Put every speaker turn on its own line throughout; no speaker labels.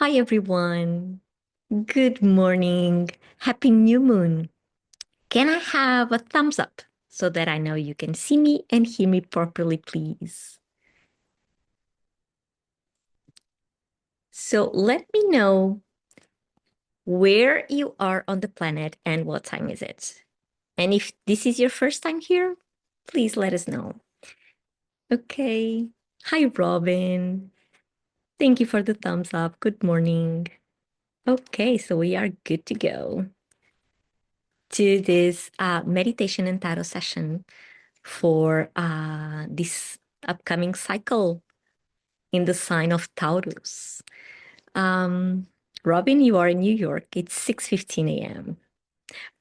Hi, everyone. Good morning. Happy new moon. Can I have a thumbs up so that I know you can see me and hear me properly, please? So let me know where you are on the planet and what time is it. And if this is your first time here, please let us know. Okay. Hi, Robin. Thank you for the thumbs up. Good morning. Okay, so we are good to go to this meditation and tarot session for this upcoming cycle in the sign of Taurus. Um, Robin, you are in New York. It's 6:15 a.m.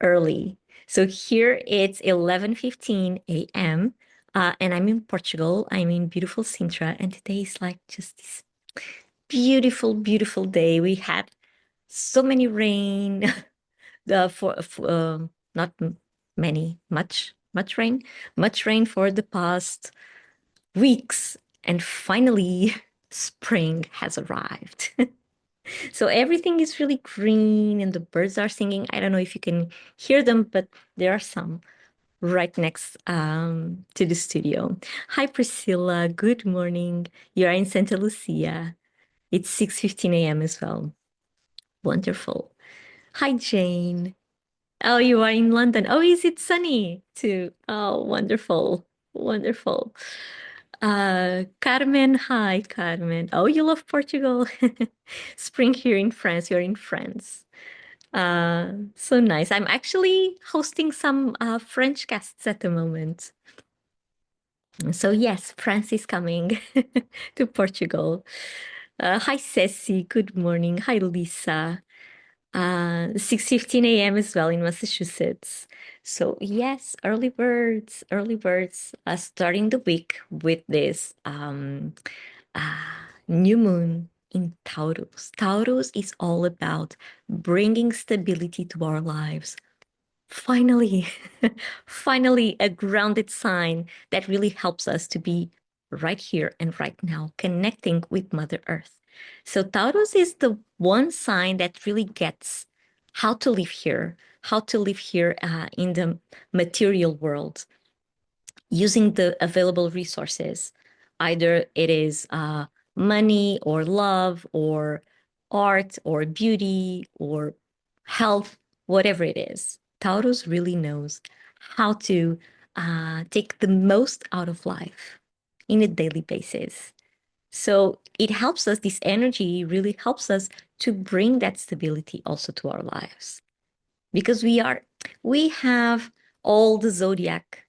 early. So here it's 11:15 a.m. And I'm in Portugal. I'm in beautiful Sintra, and today is like just this beautiful, beautiful day. We had so many rain, for not many, much rain for the past weeks, and finally spring has arrived. So everything is really green and the birds are singing. I don't know if you can hear them, but there are some right next to the studio. Hi, Priscilla. Good morning. You're in Santa Lucia. It's 6:15 a.m. as well. Wonderful. Hi, Jane. Oh, you are in London. Oh, is it sunny too? Oh, wonderful. Wonderful. Carmen, hi, Carmen. Oh, you love Portugal. Spring here in France. You're in France. So nice. I'm actually hosting some French guests at the moment. So yes, France is coming to Portugal. Hi, Ceci. Good morning. Hi, Lisa. 6:15 a.m. as well in Massachusetts. So yes, early birds, starting the week with this new moon in Taurus. Taurus is all about bringing stability to our lives. Finally, finally, a grounded sign that really helps us to be right here and right now, connecting with Mother Earth. So, Taurus is the one sign that really gets how to live here in the material world using the available resources. Either it is money or love or art or beauty or health, whatever it is. Taurus really knows how to take the most out of life in a daily basis. So it helps us, this energy really helps us to bring that stability also to our lives because we have all the zodiac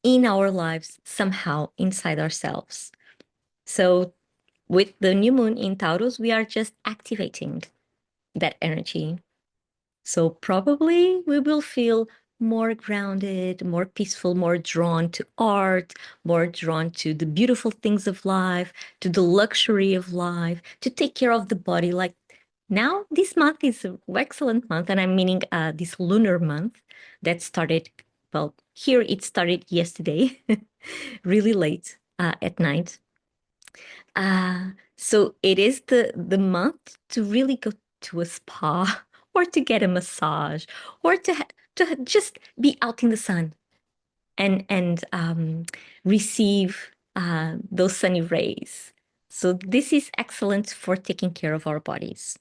in our lives somehow inside ourselves. So with the new moon in Taurus, we are just activating that energy. So probably we will feel more grounded, more peaceful, more drawn to art, more drawn to the beautiful things of life, to the luxury of life, to take care of the body. Like now, this month is an excellent month, and I'm meaning this lunar month that started, well, here it started yesterday, really late at night. So it is the month to really go to a spa or to get a massage or to just be out in the sun and receive those sunny rays. So this is excellent for taking care of our bodies.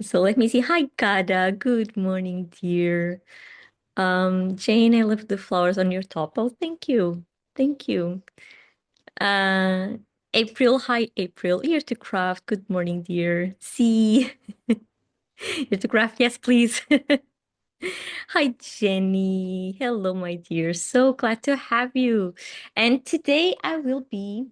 So let me see. Hi, Kada. Good morning, dear. Jane, I love the flowers on your top. Oh, thank you. Thank you. Uh, April, hi, April. Here to craft. Good morning, dear. See, here to craft. Yes, please. Hi, Jenny. Hello, my dear. So glad to have you. And today I will be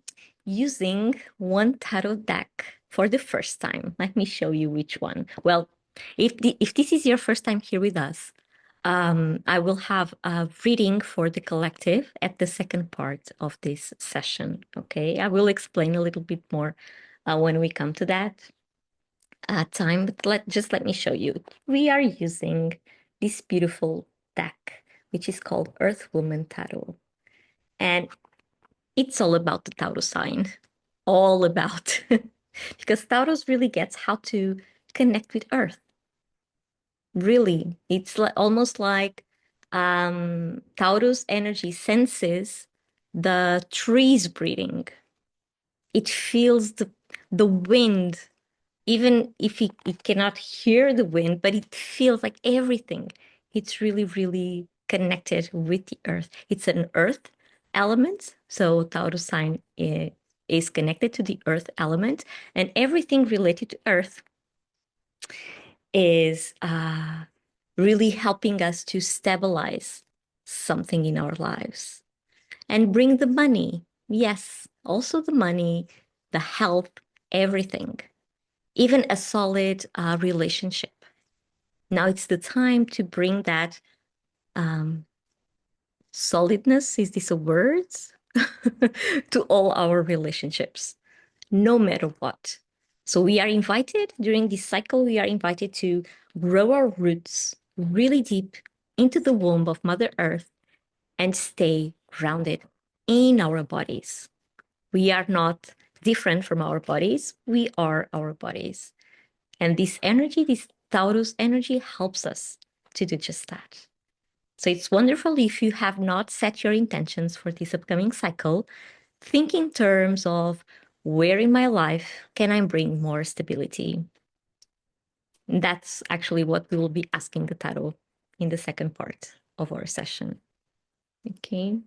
using one tarot deck for the first time. Let me show you which one. Well, if this is your first time here with us, I will have a reading for the collective at the second part of this session. Okay, I will explain a little bit more when we come to that time, but let me show you. We are using this beautiful deck, which is called Earth Woman Tarot, and it's all about the Taurus sign, all about. because Taurus really gets how to connect with Earth. Really, it's like, almost like Taurus energy senses the trees breathing. It feels the wind, even if it cannot hear the wind, but it feels like everything. It's really, really connected with the earth. It's an earth element. So Taurus sign is connected to the earth element, and everything related to earth is really helping us to stabilize something in our lives and bring the money. Yes, also the money, the health, everything, even a solid relationship. Now it's the time to bring that um, solidness, is this a word? To all our relationships, no matter what. So we are invited during this cycle, we are invited to grow our roots really deep into the womb of Mother Earth and stay grounded in our bodies. We are not different from our bodies, we are our bodies. And this energy, this Taurus energy, helps us to do just that. So it's wonderful if you have not set your intentions for this upcoming cycle. Think in terms of where in my life can I bring more stability? That's actually what we will be asking the tarot in the second part of our session. Okay.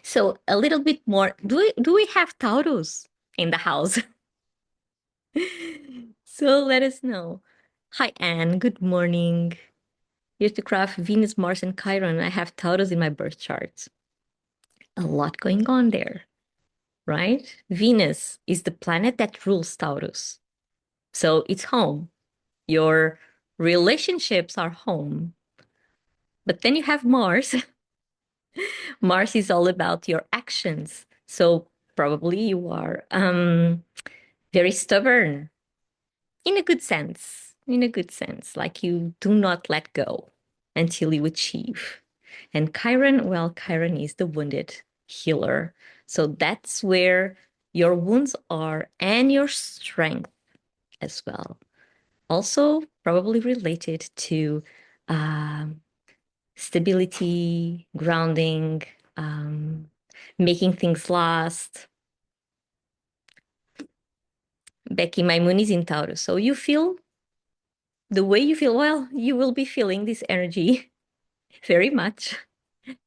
So a little bit more. Do we have Taurus in the house? So let us know. Hi, Anne. Good morning. Here's the craft Venus, Mars, and Chiron. I have Taurus in my birth chart. A lot going on there, right? Venus is the planet that rules Taurus. So it's home. Your relationships are home. But then you have Mars. Mars is all about your actions. So probably you are very stubborn in a good sense, like you do not let go until you achieve. And Chiron, well, Chiron is the wounded healer. So that's where your wounds are and your strength as well. Also, probably related to um, stability, grounding, um, making things last. Becky, my moon is in Taurus. So you feel the way you feel, well, you will be feeling this energy very much,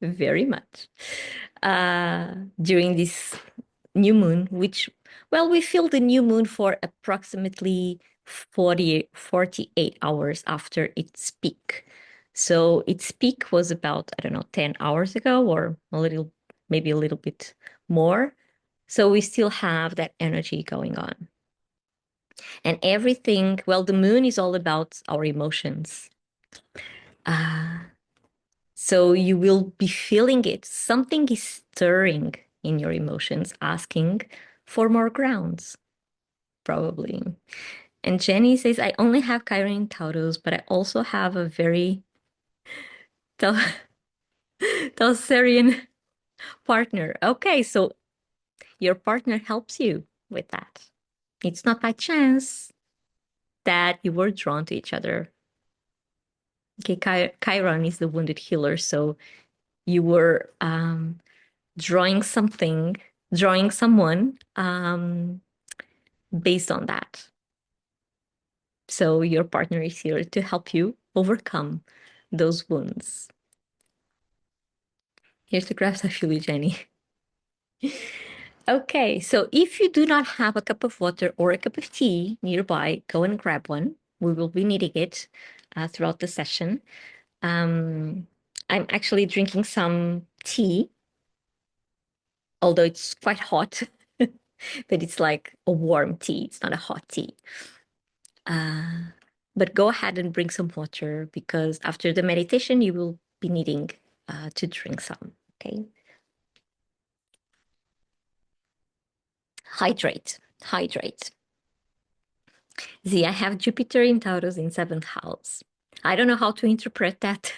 very much during this new moon, which, well, we feel the new moon for approximately 48 hours after its peak. So its peak was about, I don't know, 10 hours ago or maybe a little bit more. So we still have that energy going on. And everything, well, the moon is all about our emotions. So you will be feeling it. Something is stirring in your emotions, asking for more grounds, probably. And Jenny says, I only have Chiron in Taurus, but I also have a very Taurusarian partner. Okay, so your partner helps you with that. It's not by chance that you were drawn to each other. Okay, Chiron is the wounded healer, so you were drawing someone based on that. So your partner is here to help you overcome those wounds. Here's the graphs I feel you, Jenny. Okay, so if you do not have a cup of water or a cup of tea nearby, go and grab one. We will be needing it throughout the session. I'm actually drinking some tea, although it's quite hot, but it's like a warm tea. It's not a hot tea. But go ahead and bring some water because after the meditation, you will be needing to drink some, okay? Hydrate, hydrate. Z, I have Jupiter in Taurus in 7th house. I don't know how to interpret that.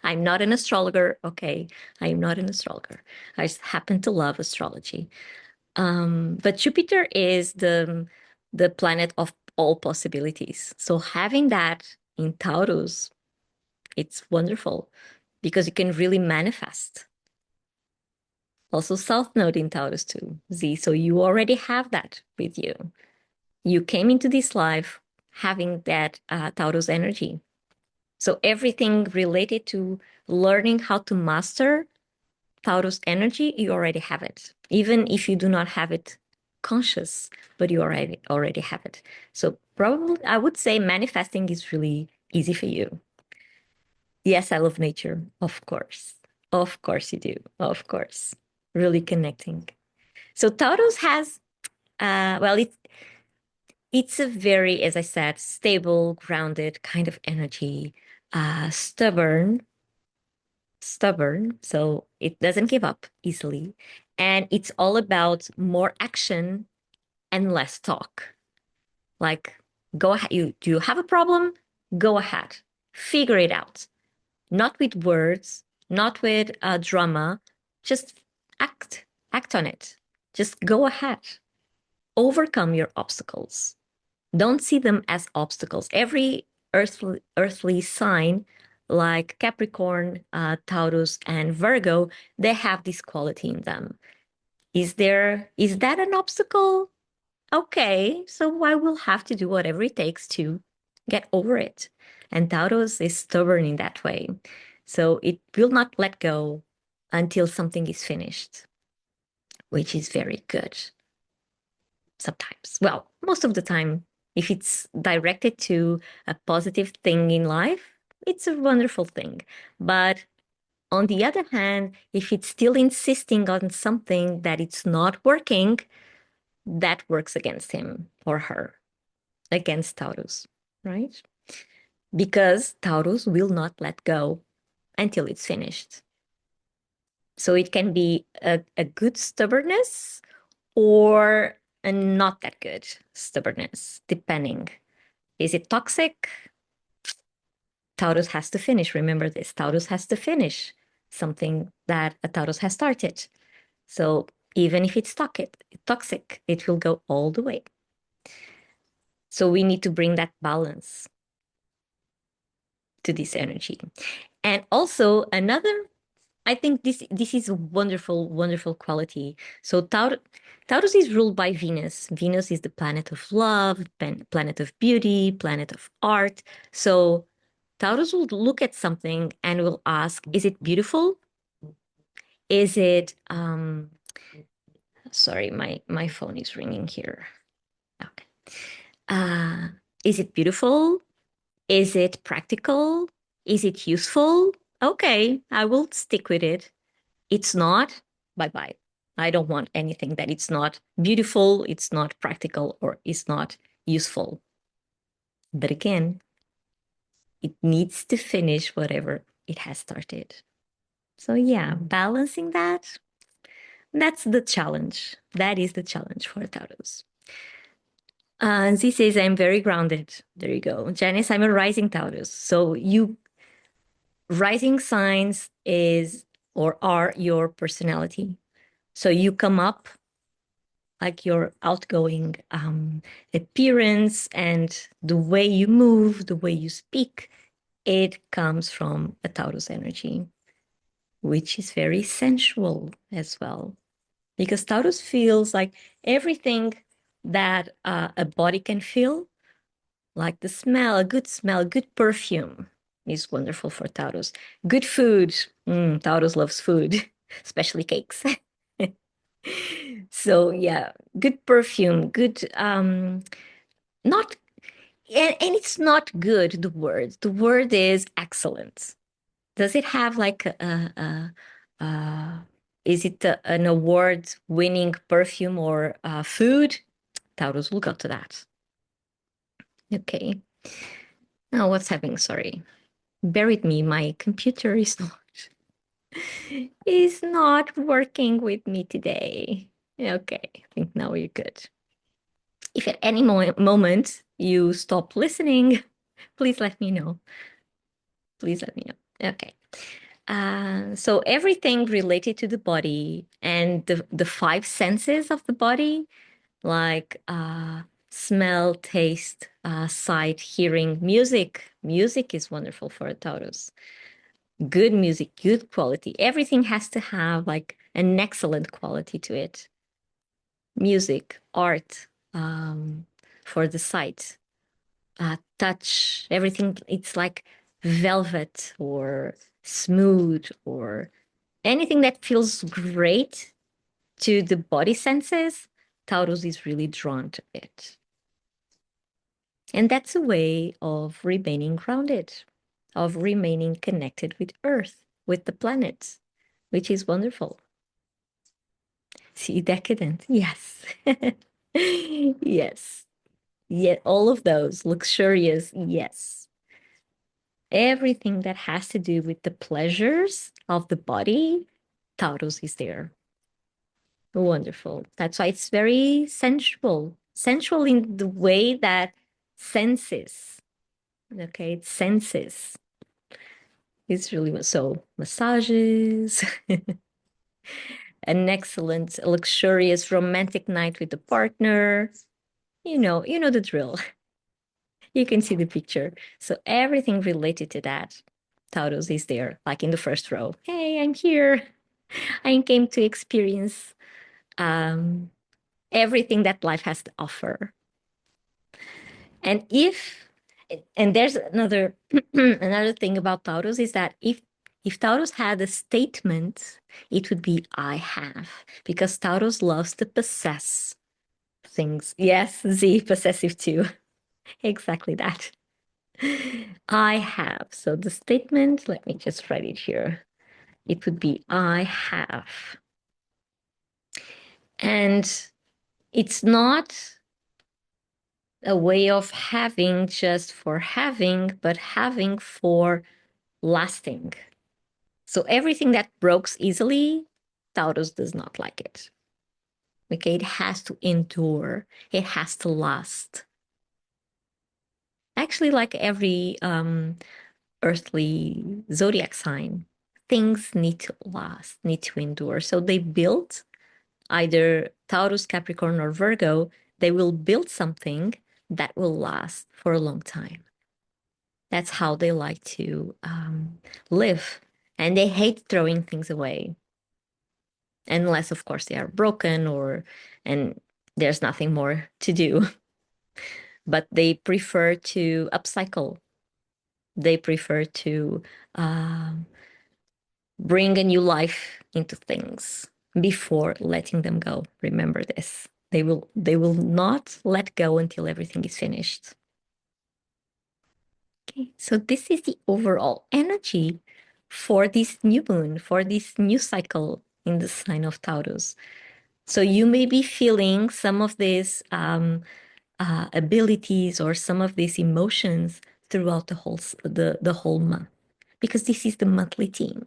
I'm not an astrologer, okay? I am not an astrologer. I just happen to love astrology. But Jupiter is the planet of all possibilities. So having that in Taurus, it's wonderful because you can really manifest. Also, South Node in Taurus too, Z. So you already have that with you. You came into this life having that Taurus energy. So everything related to learning how to master Taurus energy, you already have it. Even if you do not have it conscious, but you already have it. So probably I would say manifesting is really easy for you. Yes, I love nature, of course. Of course you do. Of course. Really connecting. So Taurus has well, it's a very, as I said, stable, grounded kind of energy, stubborn, so it doesn't give up easily. And it's all about more action and less talk. Like, go ahead, do you have a problem? Go ahead, figure it out. Not with words, not with drama, just act on it. Just go ahead, overcome your obstacles. Don't see them as obstacles. Every earthly sign, like Capricorn, Taurus, and Virgo, they have this quality in them. Is that an obstacle? Okay, so I will have to do whatever it takes to get over it. And Taurus is stubborn in that way. So it will not let go until something is finished, which is very good sometimes. Well, most of the time, if it's directed to a positive thing in life, it's a wonderful thing. But on the other hand, if it's still insisting on something that it's not working, that works against him or her, against Taurus, right? Because Taurus will not let go until it's finished. So it can be a good stubbornness or a not that good stubbornness, depending. Is it toxic? Taurus has to finish. Remember this, Taurus has to finish something that a Taurus has started. So even if it's toxic, it will go all the way. So we need to bring that balance to this energy. And also another, I think this is a wonderful, wonderful quality. So Taurus is ruled by Venus. Venus is the planet of love, planet of beauty, planet of art. So Taurus will look at something and will ask, is it beautiful? Is it sorry, my phone is ringing here. Okay. Uh, is it beautiful? Is it practical? Is it useful? Okay, I will stick with it. It's not, bye-bye. I don't want anything that it's not beautiful, it's not practical, or it's not useful. But again, it needs to finish whatever it has started. So yeah, balancing that's the challenge. That is the challenge for Taurus. Z says, I'm very grounded. There you go. Janice, I'm a rising Taurus. So you rising signs is or are your personality. So you come up like your outgoing appearance and the way you move, the way you speak, it comes from a Taurus energy, which is very sensual as well. Because Taurus feels like everything that a body can feel, like the smell, a good perfume is wonderful for Taurus. Good food, Taurus loves food, especially cakes. So yeah, good perfume, good not and it's not good, the word is excellent. Does it have like is it an award winning perfume or food? Taurus will go to that. Okay, now what's happening? Sorry, bear with me, my computer is not working with me today. Okay, I think now we're good. If at any moment you stop listening, please let me know. Please let me know. Okay. So everything related to the body and the five senses of the body, like smell, taste, sight, hearing, music. Music is wonderful for a Taurus. Good music, good quality. Everything has to have like an excellent quality to it. Music, art, for the sight, touch, everything. It's like velvet or smooth or anything that feels great to the body senses. Taurus is really drawn to it. And that's a way of remaining grounded, of remaining connected with Earth, with the planets, which is wonderful. See, decadent. Yes. Yes. Yeah, all of those. Luxurious. Yes. Everything that has to do with the pleasures of the body, Taurus is there. Wonderful. That's why it's very sensual. Sensual in the way that senses. Okay, it senses. It's really so massages, an excellent, luxurious, romantic night with the partner. You know the drill. You can see the picture. So everything related to that, Taurus is there, like in the first row. Hey, I'm here. I came to experience um, everything that life has to offer. And there's another another thing about Taurus is that if Taurus had a statement, it would be I have, because Taurus loves to possess things. Yes, Z, possessive too. Exactly that. I have. So the statement, let me just write it here. It would be I have. And it's not a way of having just for having, but having for lasting. So everything that breaks easily, Taurus does not like it. Okay, it has to endure, it has to last. Actually, like every earthly zodiac sign, things need to last, need to endure. So they build either Taurus, Capricorn, or Virgo, they will build something that will last for a long time. That's how they like to live. And they hate throwing things away. Unless, of course, they are broken and there's nothing more to do. But they prefer to upcycle. They prefer to um, bring a new life into things before letting them go. Remember this. They will not let go until everything is finished. Okay, so this is the overall energy for this new moon, for this new cycle in the sign of Taurus. So you may be feeling some of these abilities or some of these emotions throughout the whole month, because this is the monthly theme.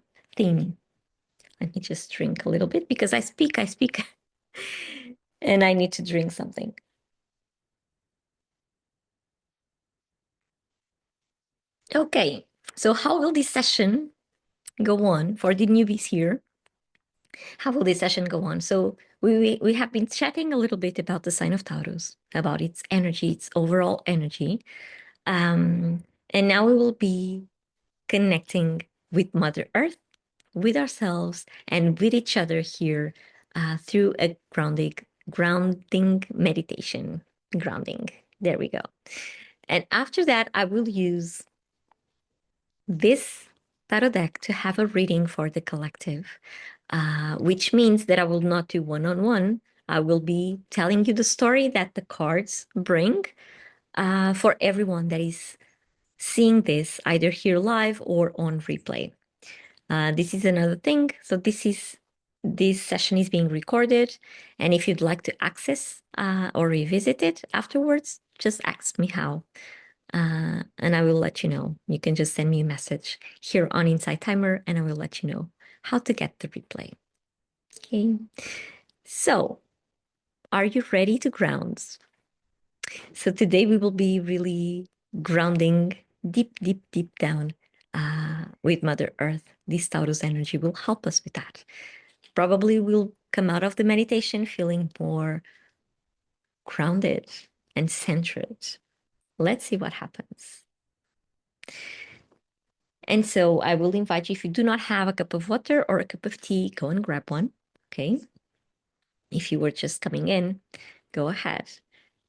Let me just drink a little bit because I speak, and I need to drink something. Okay, so how will this session go on for the newbies here? How will this session go on? So we have been chatting a little bit about the sign of Taurus, about its energy, its overall energy. And now we will be connecting with Mother Earth, with ourselves, and with each other here through a grounding meditation. Grounding. There we go. And after that, I will use this tarot deck to have a reading for the collective, which means that I will not do one-on-one. I will be telling you the story that the cards bring for everyone that is seeing this either here live or on replay. This is another thing. So this session is being recorded, and if you'd like to access or revisit it afterwards, just ask me how. And I will let you know. You can just send me a message here on Inside Timer, and I will let you know how to get the replay. Okay. So, are you ready to ground? So today we will be really grounding deep, deep, deep down with Mother Earth. This Taurus energy will help us with that. Probably we'll come out of the meditation feeling more grounded and centered. Let's see what happens. And so I will invite you, if you do not have a cup of water or a cup of tea, go and grab one, okay? If you were just coming in, go ahead.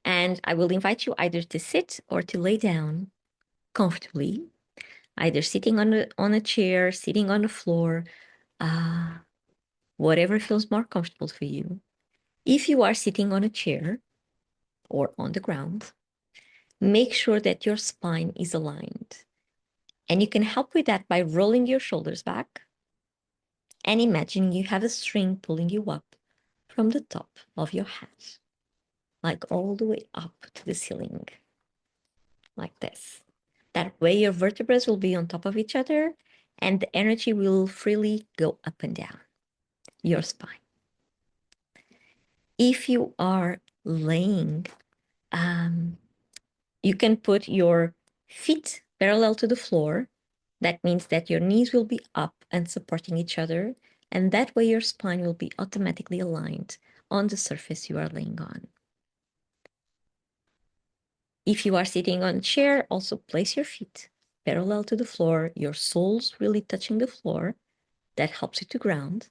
And I will invite you either to sit or to lay down comfortably, either sitting on a chair, sitting on the floor, whatever feels more comfortable for you. If you are sitting on a chair or on the ground, make sure that your spine is aligned. And you can help with that by rolling your shoulders back and imagine you have a string pulling you up from the top of your head, like all the way up to the ceiling, like this. That way your vertebrae will be on top of each other and the energy will freely go up and down your spine. If you are laying, you can put your feet parallel to the floor. That means that your knees will be up and supporting each other, and that way your spine will be automatically aligned on the surface you are laying on. If you are sitting on a chair, also place your feet parallel to the floor, your soles really touching the floor. That helps you to ground.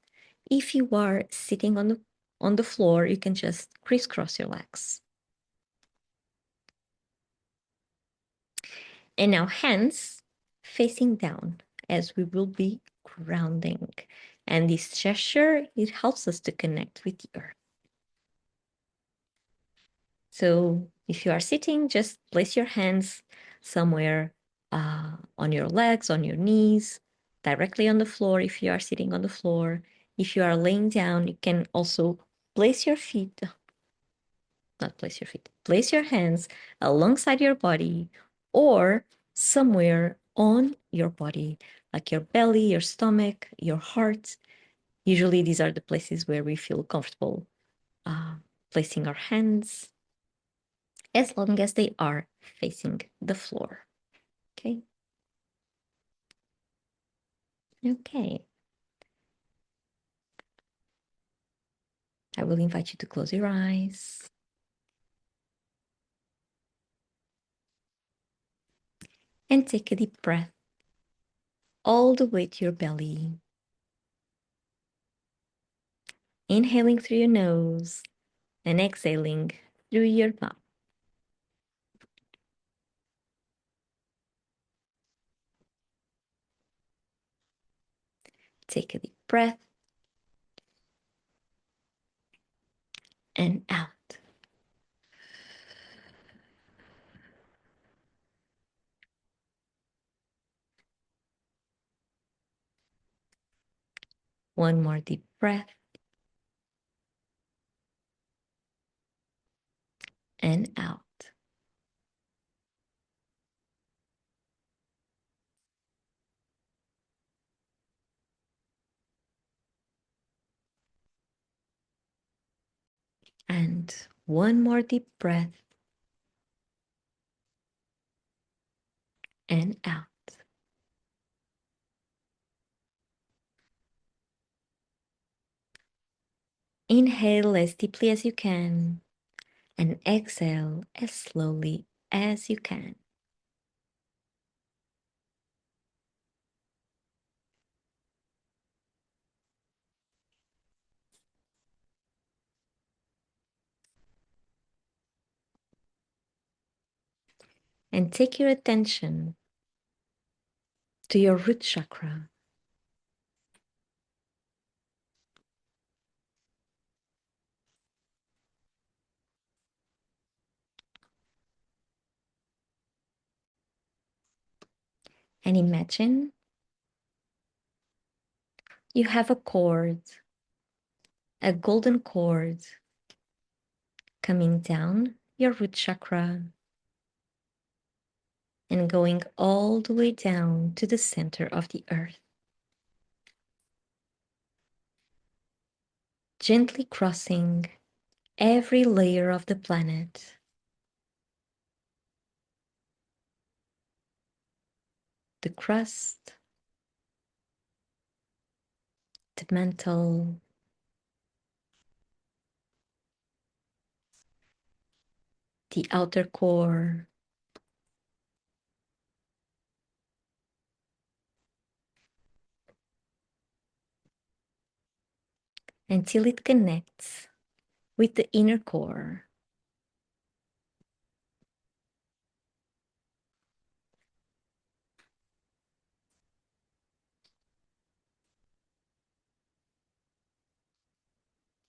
If you are sitting on the floor, you can just crisscross your legs. And now hands facing down as we will be grounding. And this gesture, it helps us to connect with the earth. So if you are sitting, just place your hands somewhere on your legs, on your knees, directly on the floor if you are sitting on the floor. If you are laying down, you can also place your feet, not place your feet, place your hands alongside your body or somewhere on your body, like your belly, your stomach, your heart. Usually these are the places where we feel comfortable placing our hands, as long as they are facing the floor. Okay. Okay. I will invite you to close your eyes. And take a deep breath all the way to your belly. Inhaling through your nose and exhaling through your mouth. Take a deep breath and out. One more deep breath and out. And one more deep breath and out. Inhale as deeply as you can and exhale as slowly as you can. And take your attention to your root chakra. And imagine you have a cord, a golden cord coming down your root chakra and going all the way down to the center of the earth. Gently crossing every layer of the planet. The crust, the mental, the outer core, until it connects with the inner core.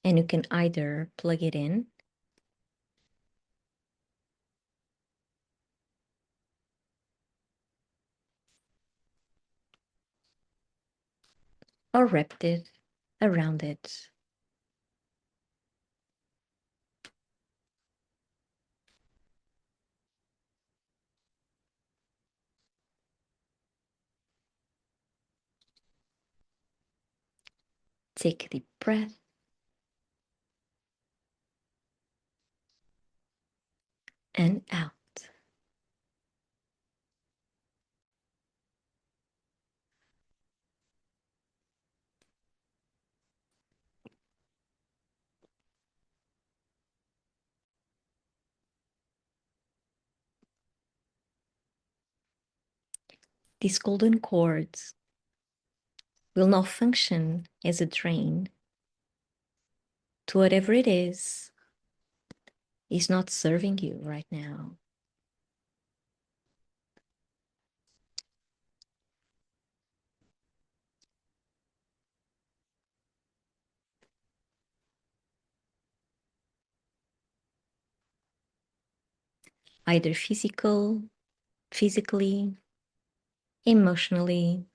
And you can either plug it in or wrap it around it. Take a deep breath and out. These golden cords will now function as a drain to whatever it is not serving you right now. Either physically, emotionally,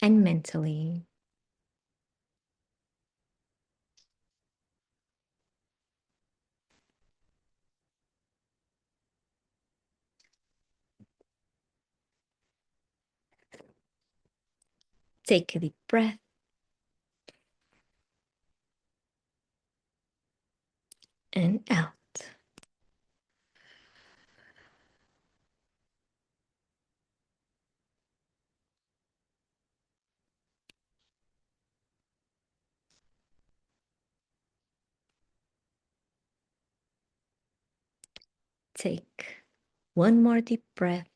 and mentally. Take a deep breath and out. Take one more deep breath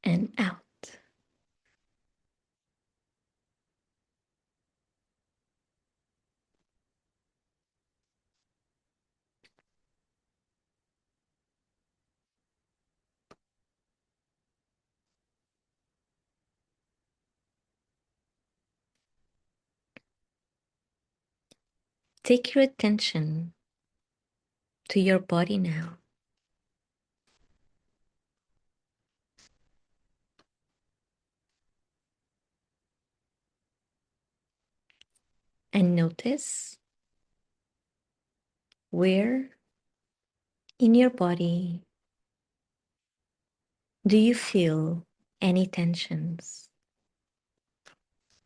and out. Take your attention to your body now. And notice where in your body do you feel any tensions,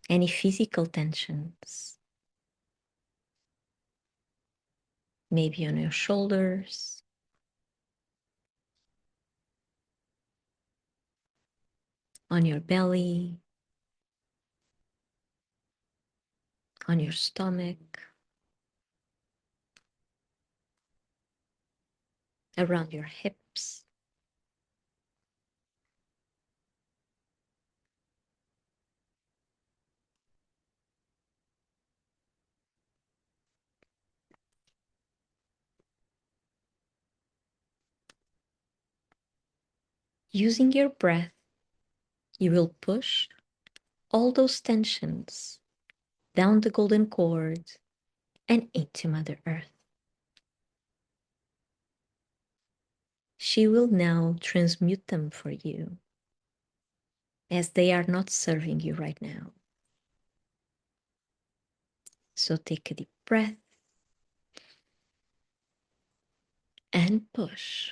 any physical tensions? Maybe on your shoulders, on your belly, on your stomach, around your hips. Using your breath, you will push all those tensions down the golden cord and into Mother Earth. She will now transmute them for you, as they are not serving you right now. So take a deep breath and push.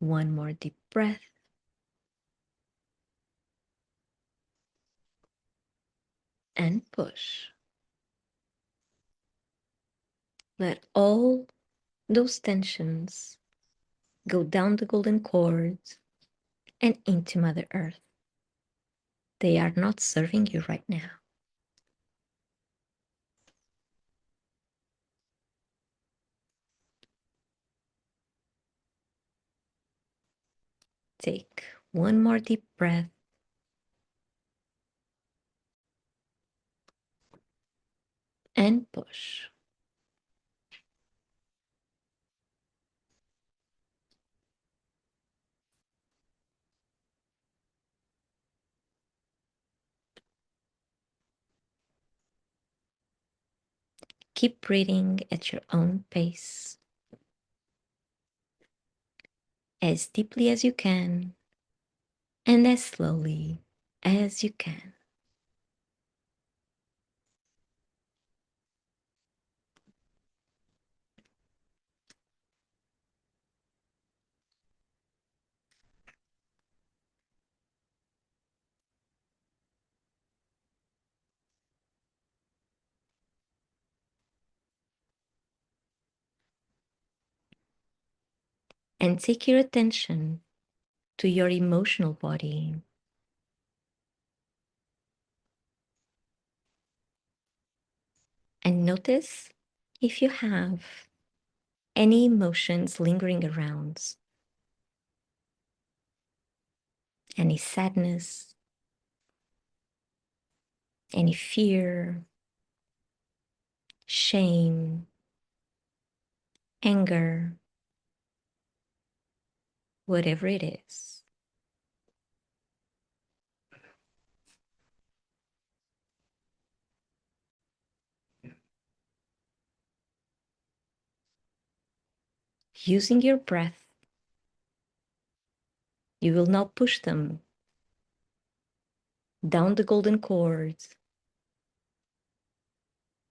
One more deep breath and push. Let all those tensions go down the golden cords and into Mother Earth. They are not serving you right now. Take one more deep breath and push. Keep breathing at your own pace, as deeply as you can and as slowly as you can. And take your attention to your emotional body. And notice if you have any emotions lingering around, any sadness, any fear, shame, anger, whatever it is. Using your breath, you will now push them down the golden cords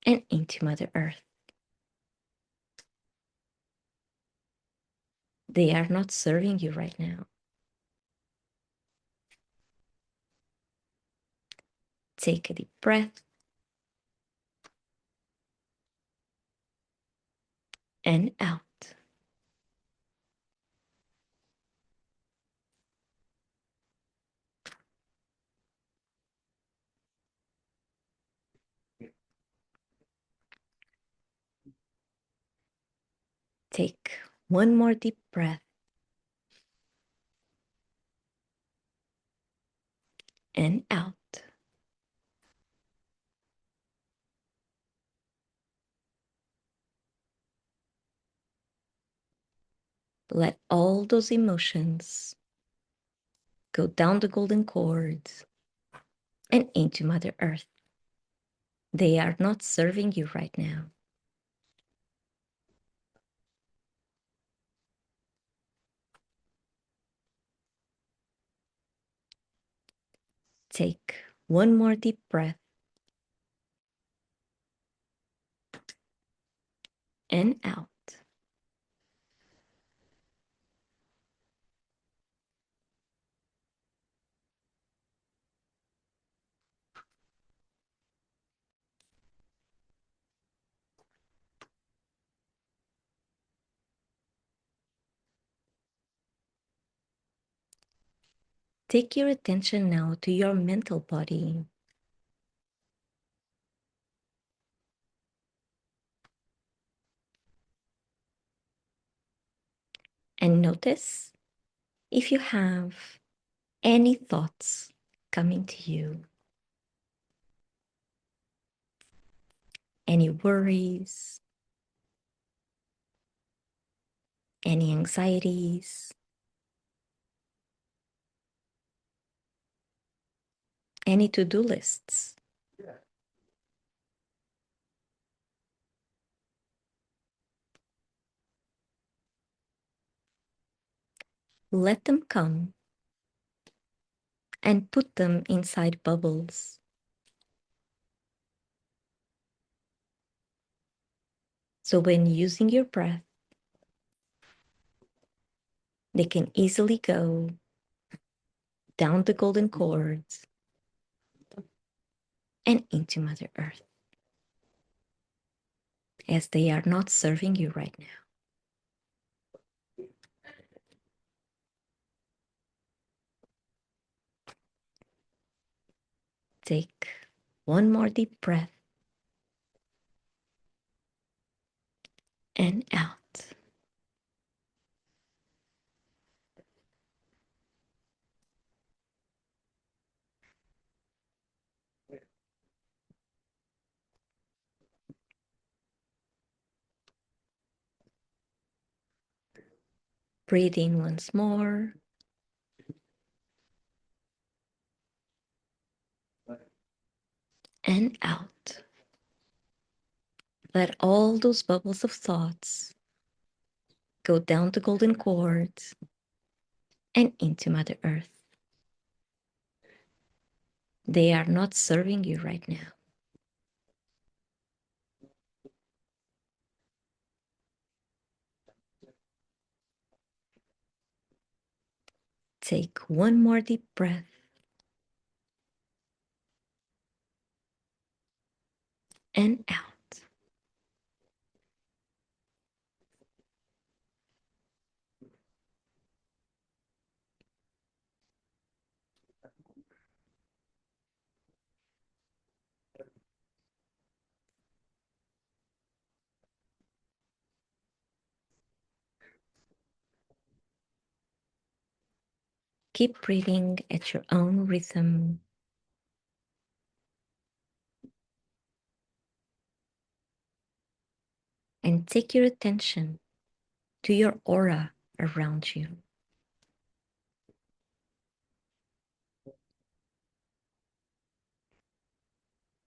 and into Mother Earth. They are not serving you right now. Take a deep breath and out. Take one more deep breath and out. Let all those emotions go down the golden cords and into Mother Earth. They are not serving you right now. Take one more deep breath and out. Take your attention now to your mental body. And notice if you have any thoughts coming to you, any worries, any anxieties, any to-do lists. Let them come and put them inside bubbles. So when using your breath, they can easily go down the golden cords and into Mother Earth, as they are not serving you right now. Take one more deep breath and out. Breathe in once more. And out. Let all those bubbles of thoughts go down the golden cords and into Mother Earth. They are not serving you right now. Take one more deep breath and out. Keep breathing at your own rhythm. And take your attention to your aura around you.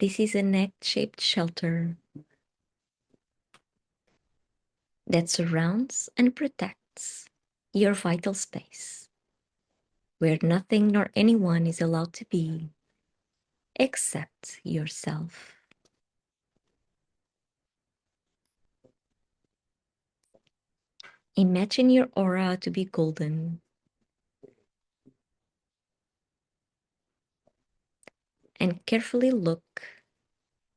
This is a net-shaped shelter that surrounds and protects your vital space, where nothing nor anyone is allowed to be except yourself. Imagine your aura to be golden and carefully look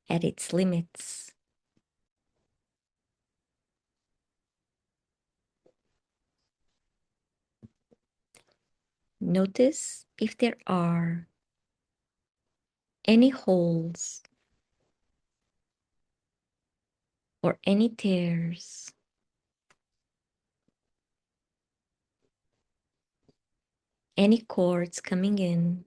at its limits. Notice if there are any holes or any tears, any cords coming in,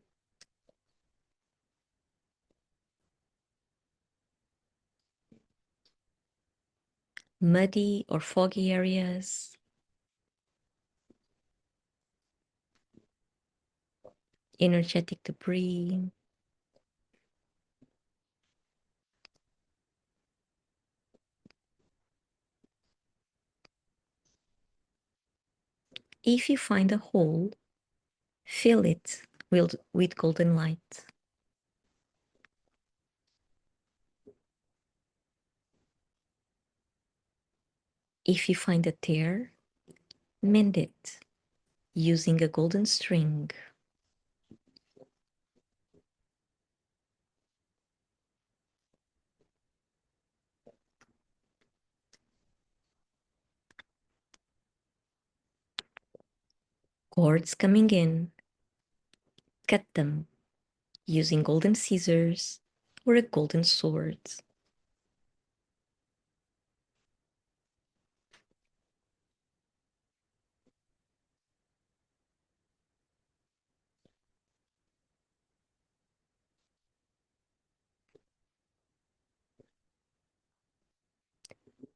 muddy or foggy areas, energetic debris. If you find a hole, fill it with golden light. If you find a tear, mend it using a golden string. Cords coming in, cut them using golden scissors or a golden sword.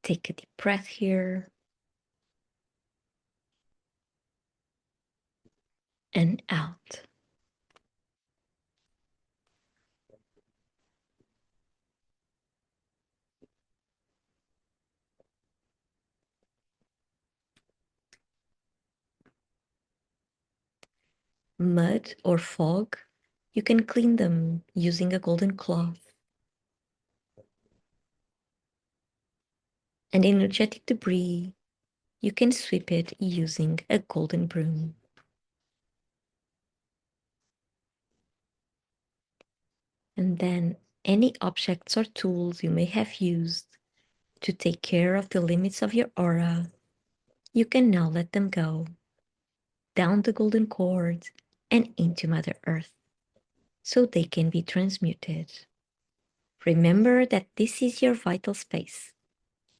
Take a deep breath here and out. Mud or fog, you can clean them using a golden cloth. And energetic debris, you can sweep it using a golden broom. And then Any objects or tools you may have used to take care of the limits of your aura, you can now let them go, down the golden cord and into Mother Earth, so they can be transmuted. Remember that this is your vital space.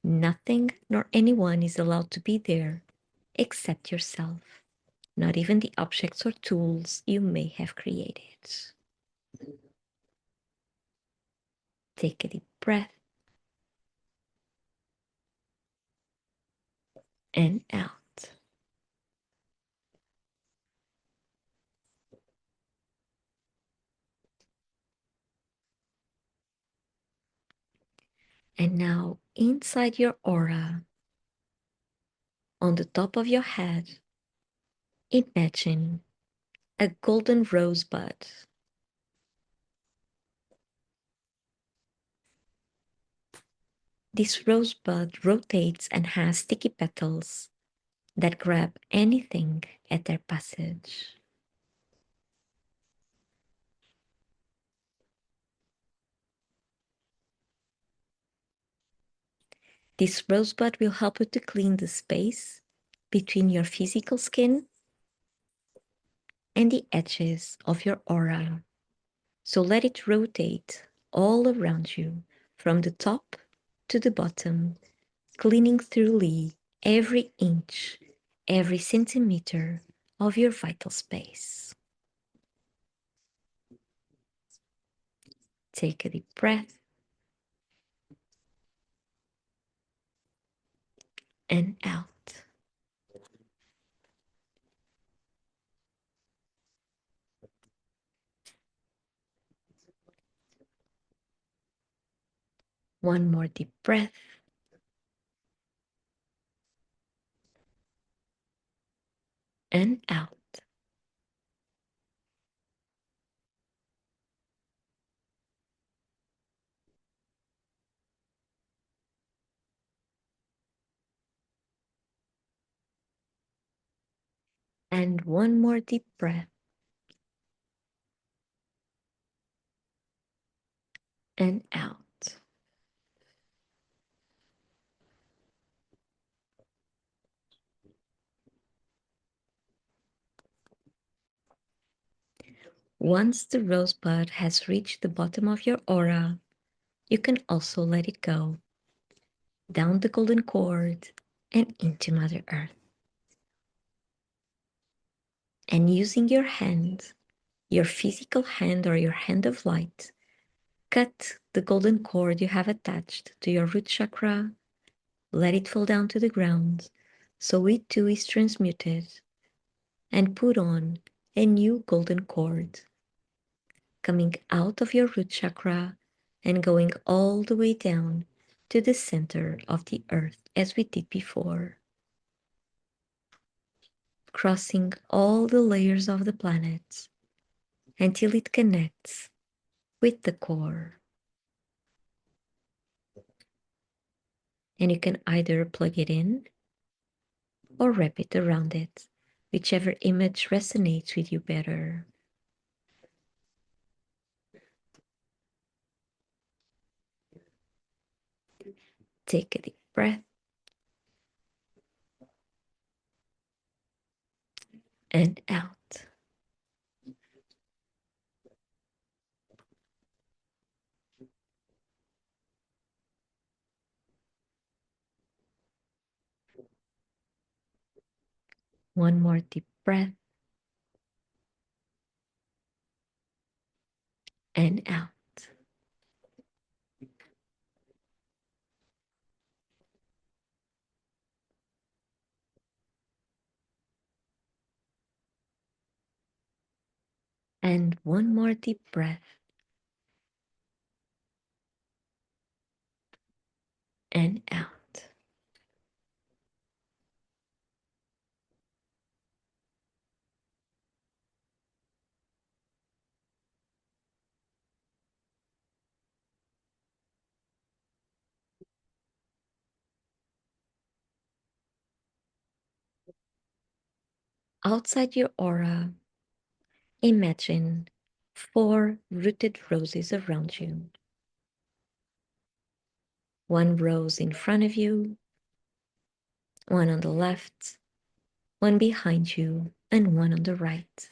Nothing nor anyone is allowed to be there except yourself, not even the objects or tools you may have created. Take a deep breath and out. And now, inside your aura, on the top of your head, imagine a golden rosebud. This rosebud rotates and has sticky petals that grab anything at their passage. This rosebud will help you to clean the space between your physical skin and the edges of your aura. So let it rotate all around you from the top to the bottom, cleaning thoroughly every inch, every centimeter of your vital space. Take a deep breath and out. One more deep breath and out. And one more deep breath and out. Once the rosebud has reached the bottom of your aura, you can also let it go down the golden cord and into Mother Earth. And using your hand, your physical hand or your hand of light, cut the golden cord you have attached to your root chakra, let it fall down to the ground so it too is transmuted, and put on a new golden cord coming out of your root chakra and going all the way down to the center of the earth as we did before, crossing all the layers of the planet until it connects with the core. And you can either plug it in or wrap it around it, whichever image resonates with you better. Take a deep breath and out. One more deep breath and out. And one more deep breath and out. Outside your aura, imagine 4 rooted roses around you. One rose in front of you, one on the left, one behind you, and one on the right.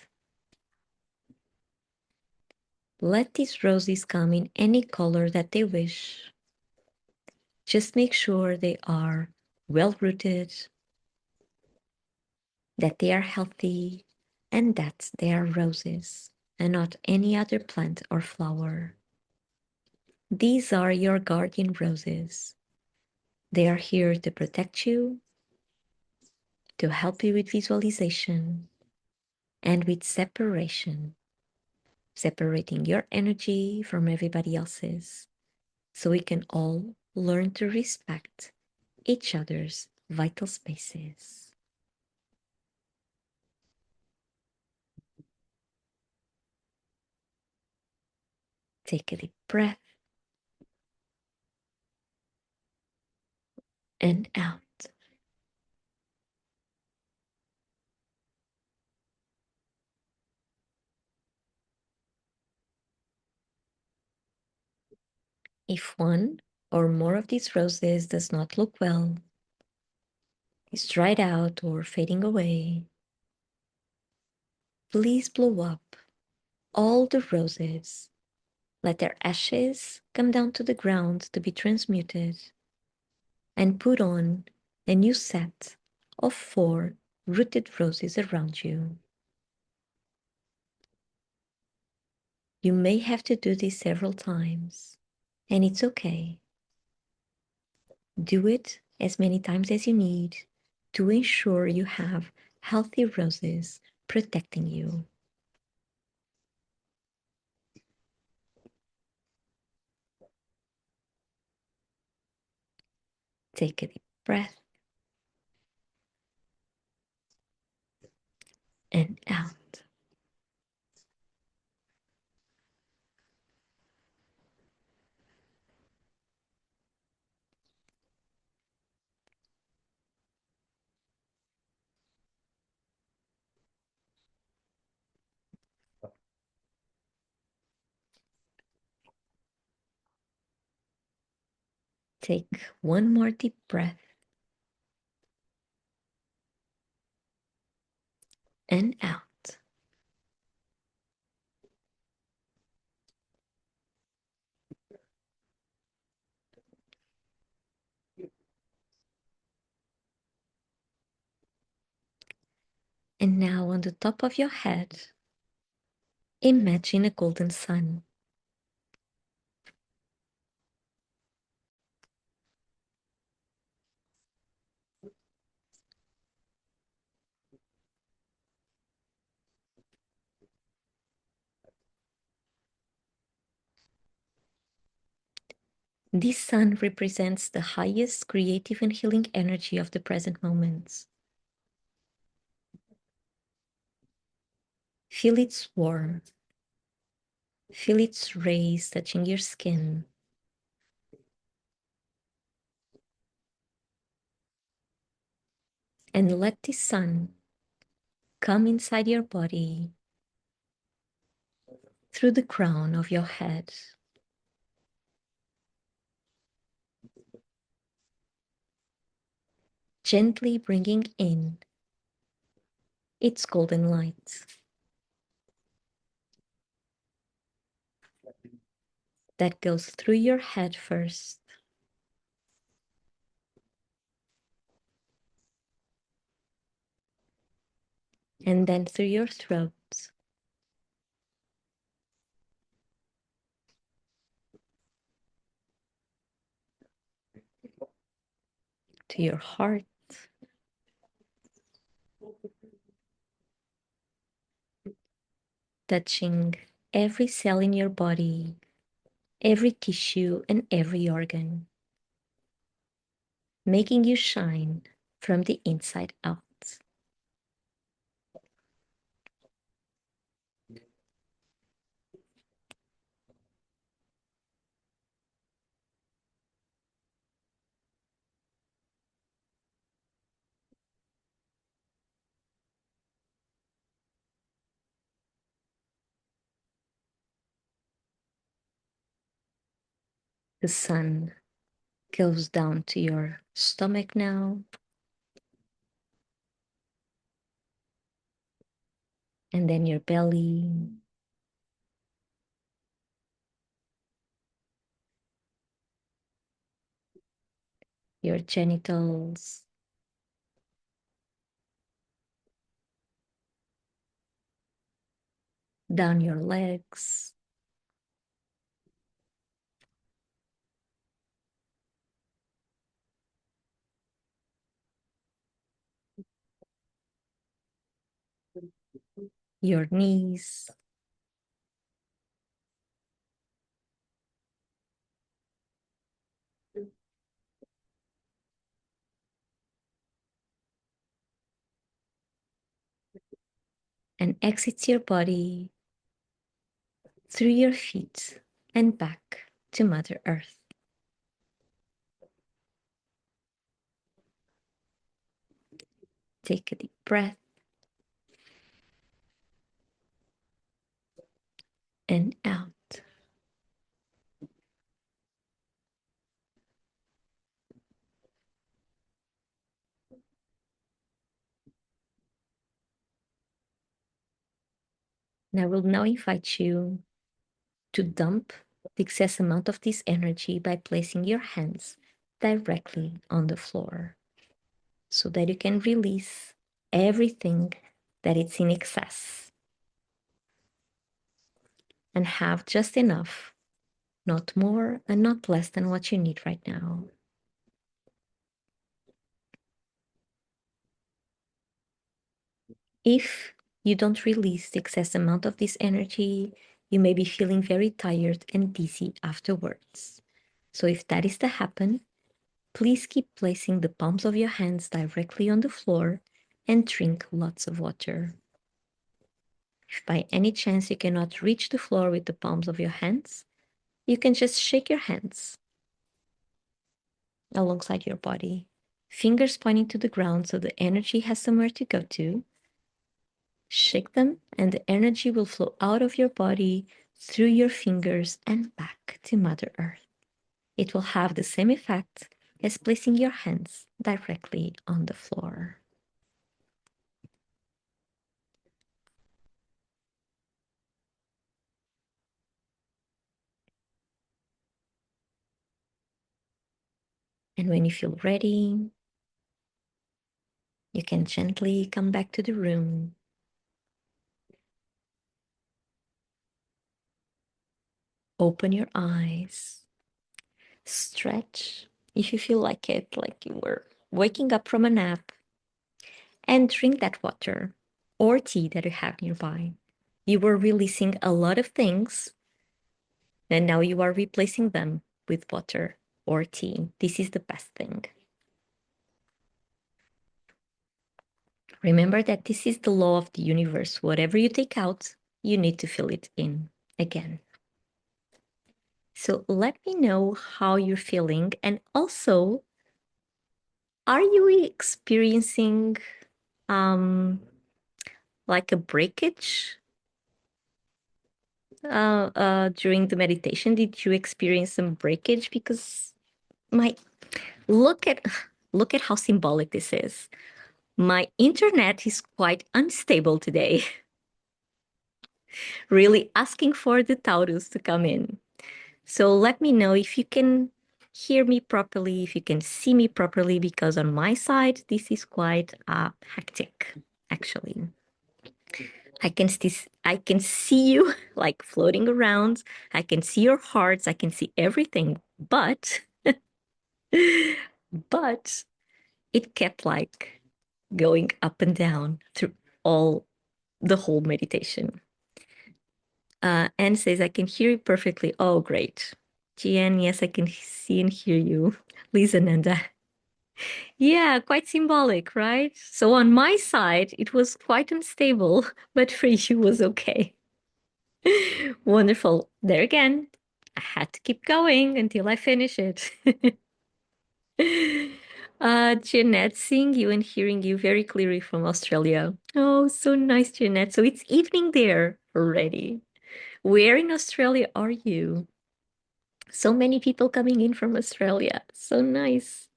Let these roses come in any color that they wish. Just make sure they are well rooted, that they are healthy, and that they are roses and not any other plant or flower. These are your guardian roses. They are here to protect you, to help you with visualization, and with separation, separating your energy from everybody else's, so we can all learn to respect each other's vital spaces. Take a deep breath and out. If one or more of these roses does not look well, is dried out or fading away, please blow up all the roses. Let their ashes come down to the ground to be transmuted, and put on a new set of 4 rooted roses around you. You may have to do this several times, and it's okay. Do it as many times as you need to ensure you have healthy roses protecting you. Take a deep breath and out. Take one more deep breath and out. And now on the top of your head, imagine a golden sun. This sun represents the highest creative and healing energy of the present moment. Feel its warmth. Feel its rays touching your skin. And let the sun come inside your body through the crown of your head. Gently bringing in its golden light that goes through your head first, and then through your throat, to your heart, touching every cell in your body, every tissue and every organ, making you shine from the inside out. The sun Goes down to your stomach now. And then your belly. Your genitals. Down your legs. Your knees. And exits your body through your feet and back to Mother Earth. Take a deep breath and out. And I will now invite you to dump the excess amount of this energy by placing your hands directly on the floor so that you can release everything that is in excess and have just enough, not more and not less than what you need right now. If you don't release the excess amount of this energy, you may be feeling very tired and dizzy afterwards. So if that is to happen, please keep placing the palms of your hands directly on the floor and drink lots of water. If by any chance you cannot reach the floor with the palms of your hands, you can just shake your hands alongside your body, fingers pointing to the ground so the energy has somewhere to go to. Shake them, and the energy will flow out of your body through your fingers and back to Mother Earth. It will have the same effect as placing your hands directly on the floor. And when you feel ready, you can gently come back to the room. Open your eyes. Stretch if you feel like it, like you were waking up from a nap. And drink that water or tea that you have nearby. You were releasing a lot of things, and now you are replacing them with water or tea. This is the best thing. Remember that this is the law of the universe. Whatever you take out, you need to fill it in again. So let me know how you're feeling. And also, are you experiencing like a breakage during the meditation? Did you experience some breakage? Because my look at look at how symbolic this is. My internet is quite unstable today, really asking for the Taurus to come in. So let me know if you can hear me properly, if you can see me properly, because on my side, this is quite hectic, actually. I can see you like floating around. I can see your hearts. I can see everything, but but it kept like going up and down through all the whole meditation. Anne says, I can hear you perfectly. Oh, great. Jian, yes, I can see and hear you. Lisa Nanda. Yeah, quite symbolic, right? So on my side, it was quite unstable, but for you was okay. Wonderful. There again, I had to keep going until I finish it. Jeanette, seeing you and hearing you very clearly from Australia. Oh, so nice, Jeanette. So it's evening there already. Where in Australia are you? So many people coming in from Australia. So nice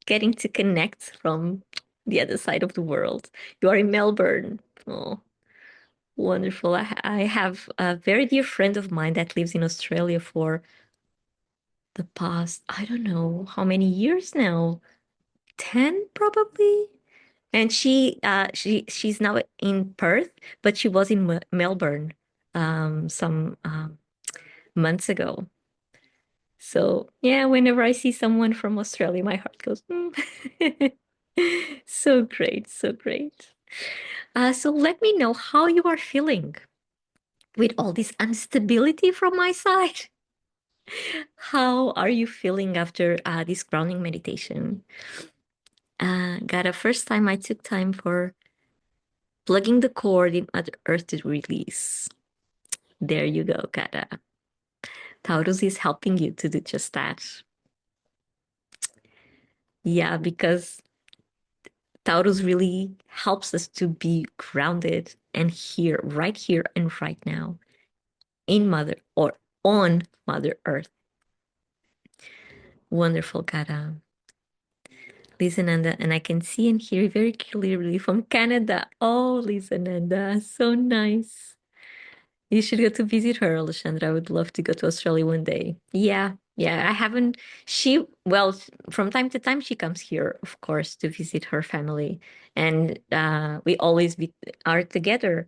getting to connect from the other side of the world. You are in Melbourne. Oh, wonderful. I have a very dear friend of mine that lives in Australia for the past, I don't know how many years now, 10 probably. And she's now in Perth, but she was in Melbourne some months ago. So yeah, whenever I see someone from Australia, my heart goes, "Mm." So great, so great. So let me know how you are feeling with all this instability from my side. How are you feeling after this grounding meditation? Got a first time I took time for plugging the cord in Mother Earth to release. There you go, Kara. Taurus is helping you to do just that. Yeah, because Taurus really helps us to be grounded and here and right now in Mother or on Mother Earth. Wonderful, Kara. Lisananda, and I can see and hear very clearly from Canada. Oh, Lisananda, so nice. You should go to visit her, Alexandra. I would love to go to Australia one day. Yeah, yeah. I haven't. Well, from time to time, she comes here, of course, to visit her family, and we always are together.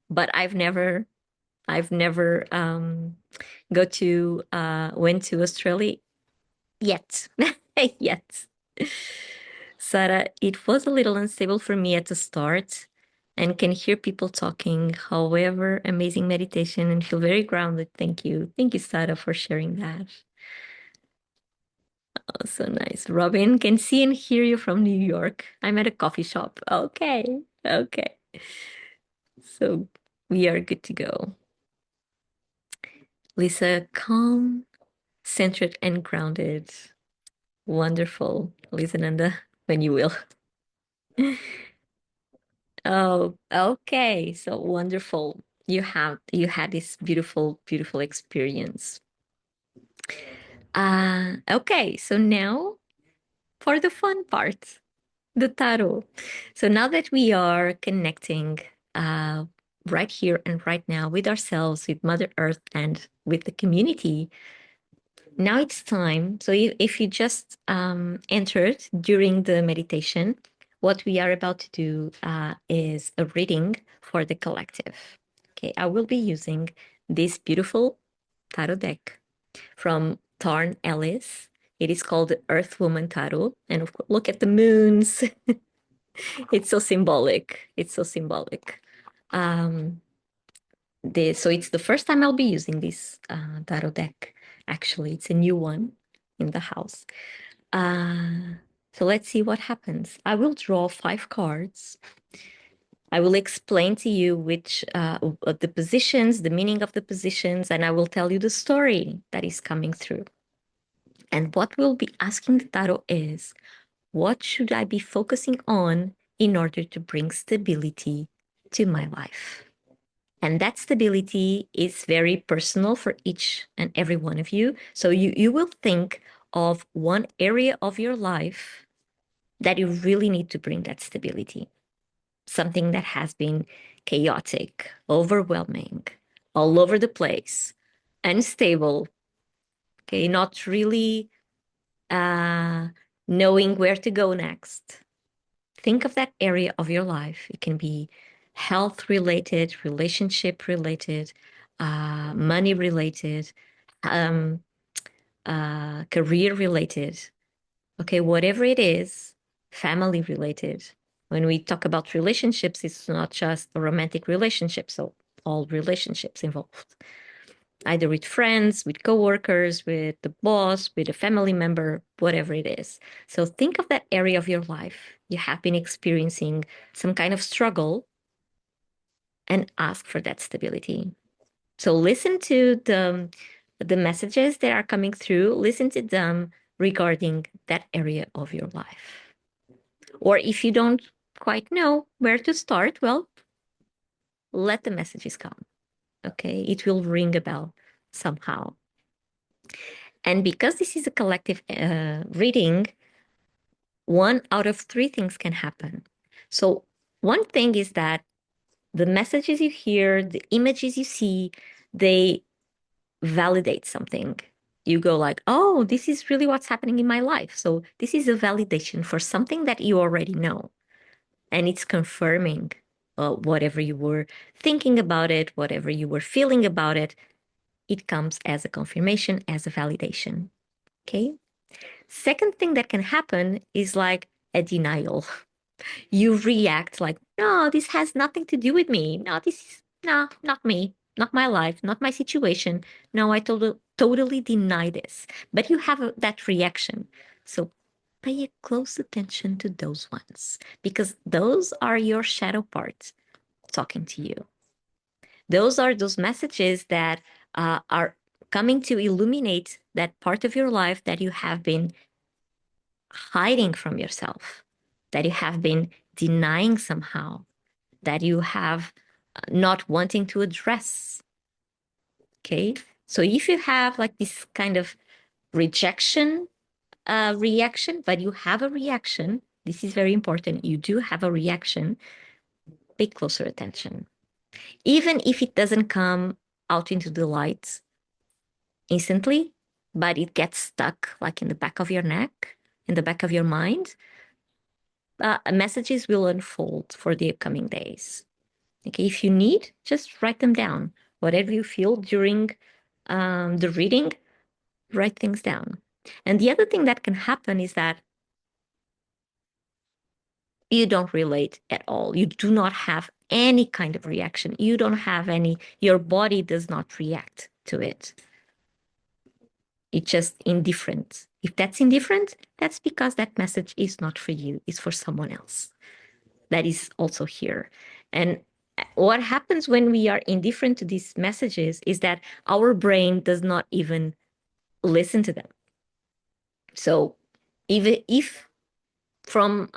But I've never go to went to Australia yet, yet. Sarah, it was a little unstable for me at the start and can hear people talking. However, amazing meditation and feel very grounded. Thank you. Thank you, Sarah, for sharing that. Oh, so nice. Robin, can see and hear you from New York. I'm at a coffee shop. Okay. Okay. So we are good to go. Lisa, calm, centered, and grounded. Wonderful. Lisa Nanda, when you will. Oh, okay. So wonderful. You had this beautiful experience. Okay, so now for the fun part, the tarot. So now that we are connecting uh right here and right now with ourselves, with Mother Earth, and with the community, now it's time. So if you just entered during the meditation, what we are about to do is a reading for the collective. Okay, I will be using this beautiful tarot deck from Tarn Ellis. It is called the Earth Woman Tarot. And of course, look at the moons. It's so symbolic. It's so symbolic. Um, so it's the first time I'll be using this tarot deck. Actually, it's a new one in the house. Uh, so let's see what happens. I will draw 5 cards. I will explain to you which the positions, the meaning of the positions, and I will tell you the story that is coming through. And what we'll be asking the tarot is, what should I be focusing on in order to bring stability to my life? And that stability is very personal for each and every one of you. So you will think of one area of your life that you really need to bring that stability. Something that has been chaotic, overwhelming, all over the place, unstable, okay, not really uh, knowing where to go next. Think of that area of your life. It can be health related, relationship related, money related, um, career related. Okay, whatever it is, family related. When we talk about relationships, it's not just a romantic relationship, so all relationships involved, either with friends, with coworkers, with the boss, with a family member, whatever it is. So think of that area of your life you have been experiencing some kind of struggle and ask for that stability. So listen to the messages that are coming through, listen to them regarding that area of your life. Or if you don't quite know where to start, well, let the messages come. Okay, it will ring a bell somehow. And because this is a collective reading, 1 out of 3 things can happen. So one thing is that the messages you hear, the images you see, they validate something. You go like, oh, this is really what's happening in my life. So this is a validation for something that you already know. And it's confirming whatever you were thinking about it, whatever you were feeling about it. It comes as a confirmation, as a validation. Okay. Second thing that can happen is like a denial. You react like, no, this has nothing to do with me. No, this is, no, not me, not my life, not my situation. No, I totally deny this. But you have that reaction. So pay close attention to those ones because those are your shadow parts talking to you. Those are those messages that are coming to illuminate that part of your life that you have been hiding from yourself, that you have been denying somehow, that you have not wanting to address. Okay. So if you have like this kind of rejection reaction, but you have a reaction, this is very important. You do have a reaction, pay closer attention. Even if it doesn't come out into the light instantly, but it gets stuck like in the back of your neck, in the back of your mind, messages will unfold for the upcoming days. Okay, if you need, just write them down. Whatever you feel during the reading, write things down. And the other thing that can happen is that you don't relate at all. You do not have any kind of reaction. You don't have any, your body does not react to it. It's just indifferent. If that's indifferent, that's because that message is not for you, it's for someone else that is also here. And what happens when we are indifferent to these messages is that our brain does not even listen to them. So even if from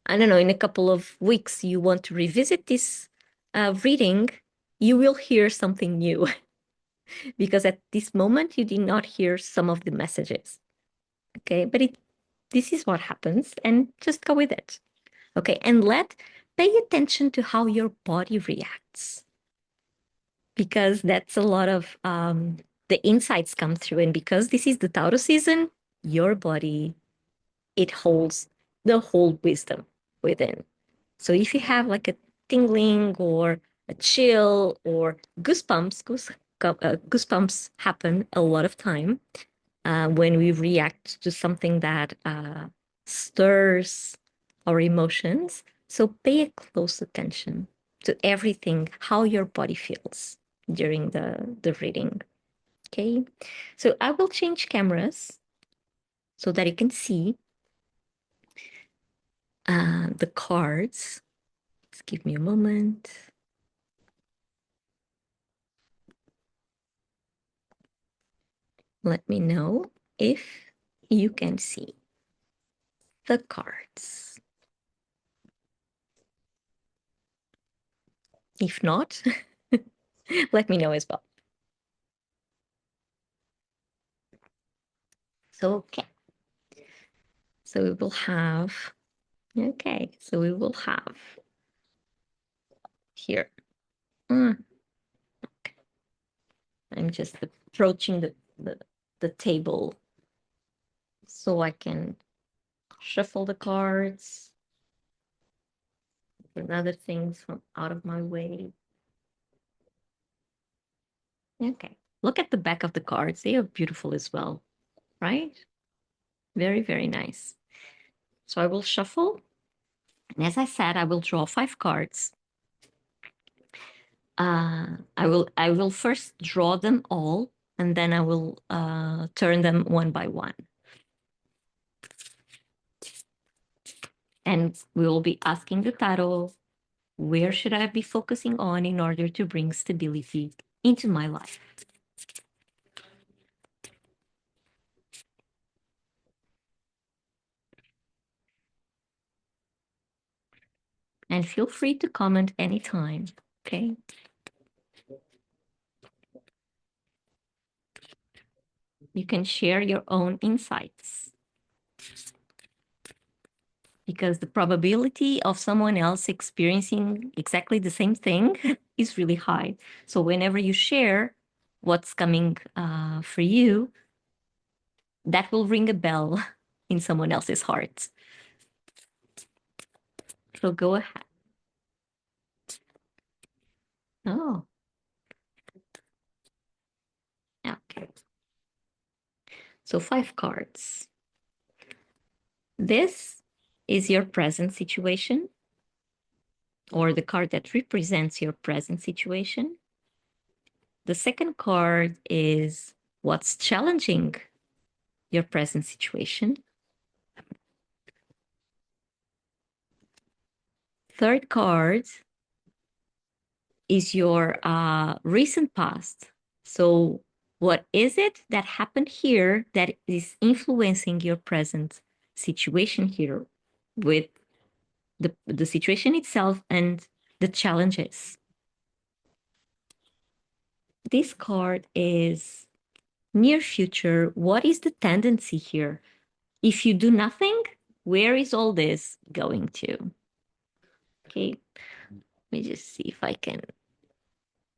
I don't know, in a couple of weeks you want to revisit this reading, you will hear something new because at this moment you did not hear some of the messages. Okay, but this is what happens, and just go with it. Okay, and pay attention to how your body reacts because that's a lot of the insights come through. And because this is the Taurus season, your body, it holds the whole wisdom within. So if you have like a tingling or a chill or goosebumps happen a lot of time when we react to something that stirs our emotions. So pay close attention to everything, how your body feels during the reading. Okay, so I will change cameras so that you can see the cards. Just give me a moment. Let me know if you can see the cards. If not, let me know as well. So, okay. So we will have, okay, so we will have here. Okay. I'm just approaching the table so I can shuffle the cards and other things from out of my way. Okay. Look at the back of the cards. They are beautiful as well, right? Very, very nice. So I will shuffle. And as I said, I will draw 5 cards. I will first draw them all, and then I will turn them one by one. And we will be asking the tarot, where should I be focusing on in order to bring stability into my life? And feel free to comment anytime, okay? You can share your own insights because the probability of someone else experiencing exactly the same thing is really high. So whenever you share what's coming for you, that will ring a bell in someone else's heart. So go ahead. Oh, okay. So 5 cards. This is your present situation, or the card that represents your present situation. The second card is what's challenging your present situation. Third card is your recent past. So, what is it that happened here that is influencing your present situation here with the situation itself and the challenges? This card is near future. What is the tendency here? If you do nothing, where is all this going to? Okay, let me just see if I can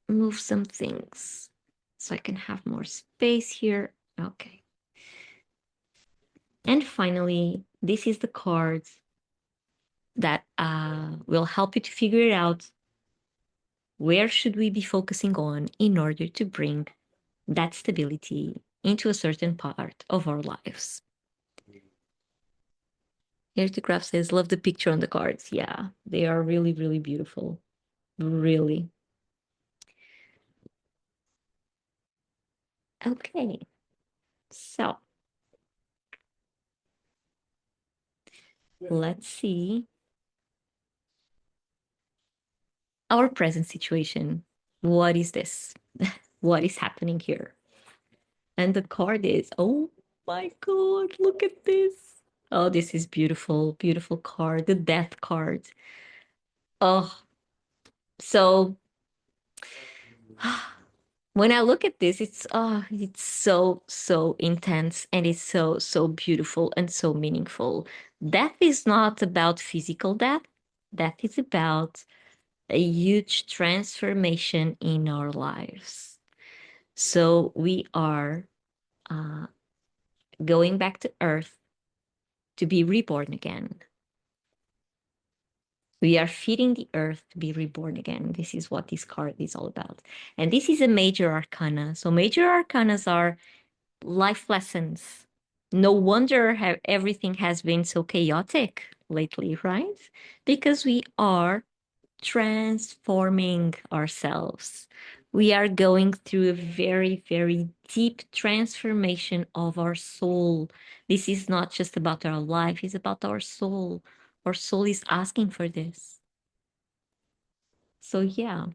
move some things so I can have more space here. Okay. And finally, this is the card that will help you to figure it out. Where should we be focusing on in order to bring that stability into a certain part of our lives? Here's the graph says, love the picture on the cards. Yeah, they are really, really beautiful. Really. Okay. So let's see our present situation. What is this? What is happening here? And the card is, oh my God, look at this. Oh, this is beautiful, beautiful card, the death card. Oh, so when I look at this, it's so intense and it's so beautiful and so meaningful. Death is not about physical death. Death is about a huge transformation in our lives. So we are uh, going back to Earth to be reborn again. We are feeding the earth to be reborn again. This is what this card is all about. And this is a major arcana. So major arcanas are life lessons. No wonder how everything has been so chaotic lately, right? Because we are transforming ourselves. We are going through a very, very deep transformation of our soul. This is not just about our life, it's about our soul. Our soul is asking for this. So, yeah,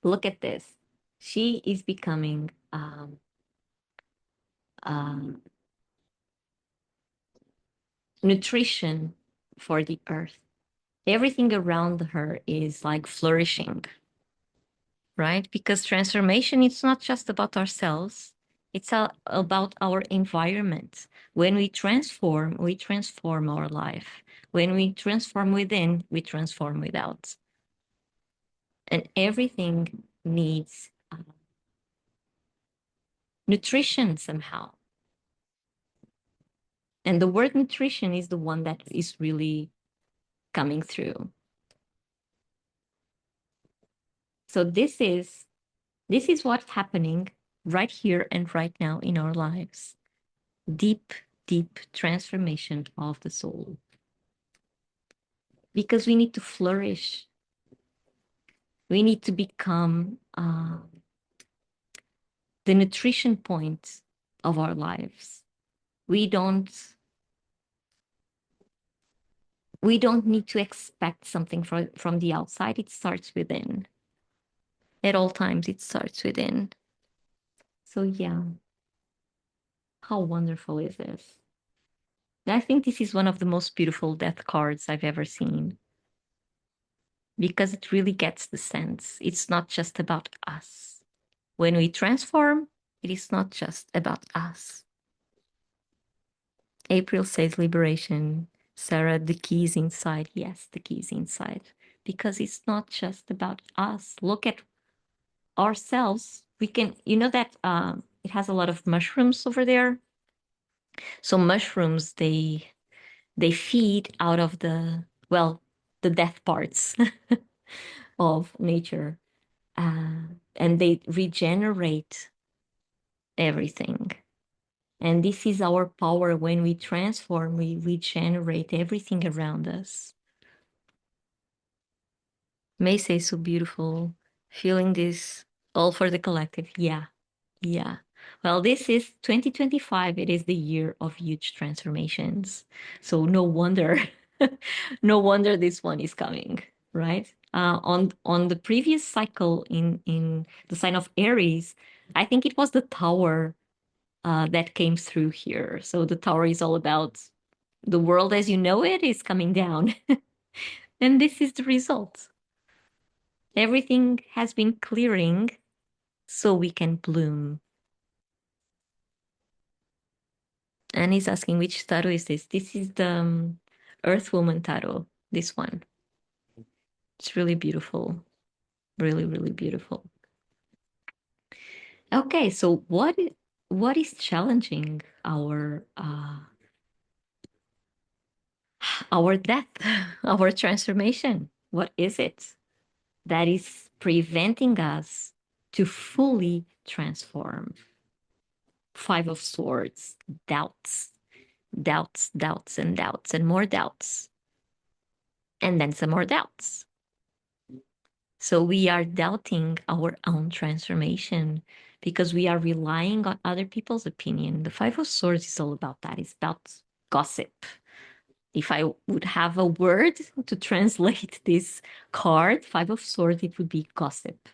look at this. She is becoming um, nutrition for the earth. Everything around her is like flourishing, right? Because transformation, it's not just about ourselves, it's about our environment. When we transform our life. When we transform within, we transform without. And everything needs nutrition somehow. And the word nutrition is the one that is really coming through. So this is what's happening right here and right now in our lives. Deep, deep transformation of the soul. Because we need to flourish. We need to become the nutrition point of our lives. We don't need to expect something from the outside. It starts within. At all times, it starts within. So yeah, how wonderful is this? I think this is one of the most beautiful death cards I've ever seen because it really gets the sense. It's not just about us. When we transform, it is not just about us. April says liberation. Sarah, the key is inside. Yes, the key is inside. Because it's not just about us. Look at ourselves. We can, you know that it has a lot of mushrooms over there. So mushrooms, they feed out of the, well, the death parts of nature. And they regenerate everything. And this is our power. When we transform, we regenerate everything around us. May say so beautiful, feeling this all for the collective. Yeah, yeah. Well, this is 2025. It is the year of huge transformations. So no wonder, no wonder this one is coming, right? On the previous cycle in the sign of Aries, I think it was the Tower that came through here. So the Tower is all about the world as you know it is coming down. And this is the result. Everything has been clearing so we can bloom. And he's asking, which tarot is this? This is the Earth Woman tarot, this one. It's really beautiful. Really, really beautiful. Okay, so what is challenging our death, our transformation? What is it that is preventing us to fully transform? Five of Swords, doubts, doubts, doubts, and doubts, and more doubts, and then some more doubts. So we are doubting our own transformation because we are relying on other people's opinion. The Five of Swords is all about that. It's about gossip. If I would have a word to translate this card, Five of Swords, it would be gossip.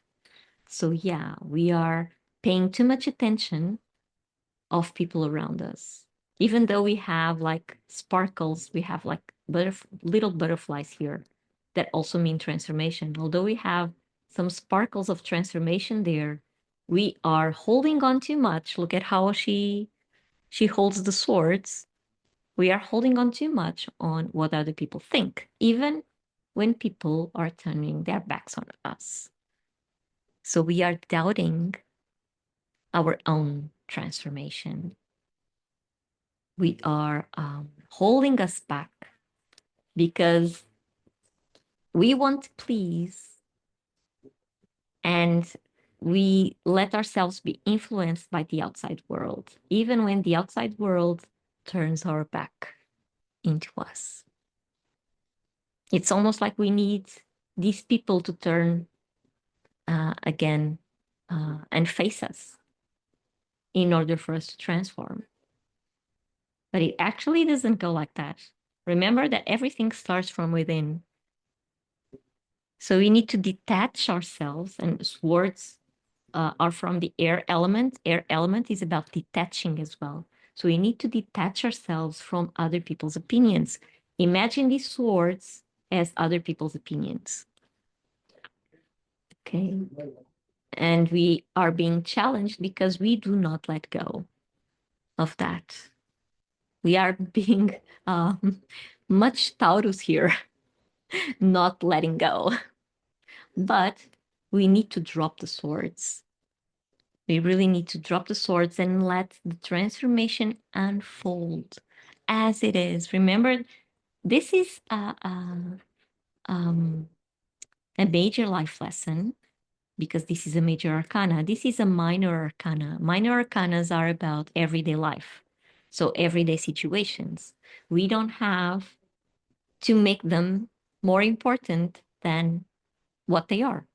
So yeah, we are paying too much attention of people around us. Even though we have like sparkles, we have like little butterflies here that also mean transformation. Although we have some sparkles of transformation there, we are holding on too much. Look at how she holds the swords. We are holding on too much on what other people think, even when people are turning their backs on us. So we are doubting our own transformation. We are holding us back because we want to please and we let ourselves be influenced by the outside world, even when the outside world turns our back into us. It's almost like we need these people to turn again and face us in order for us to transform. But it actually doesn't go like that. Remember that everything starts from within. So we need to detach ourselves, and swords are from the air element. Air element is about detaching as well. So we need to detach ourselves from other people's opinions. Imagine these swords as other people's opinions. Okay. And we are being challenged because we do not let go of that. We are being much Taurus here, not letting go. But we need to drop the swords. We really need to drop the swords and let the transformation unfold as it is. Remember, this is a major life lesson because this is a major arcana. This is a minor arcana. Minor arcanas are about everyday life. So everyday situations. We don't have to make them more important than what they are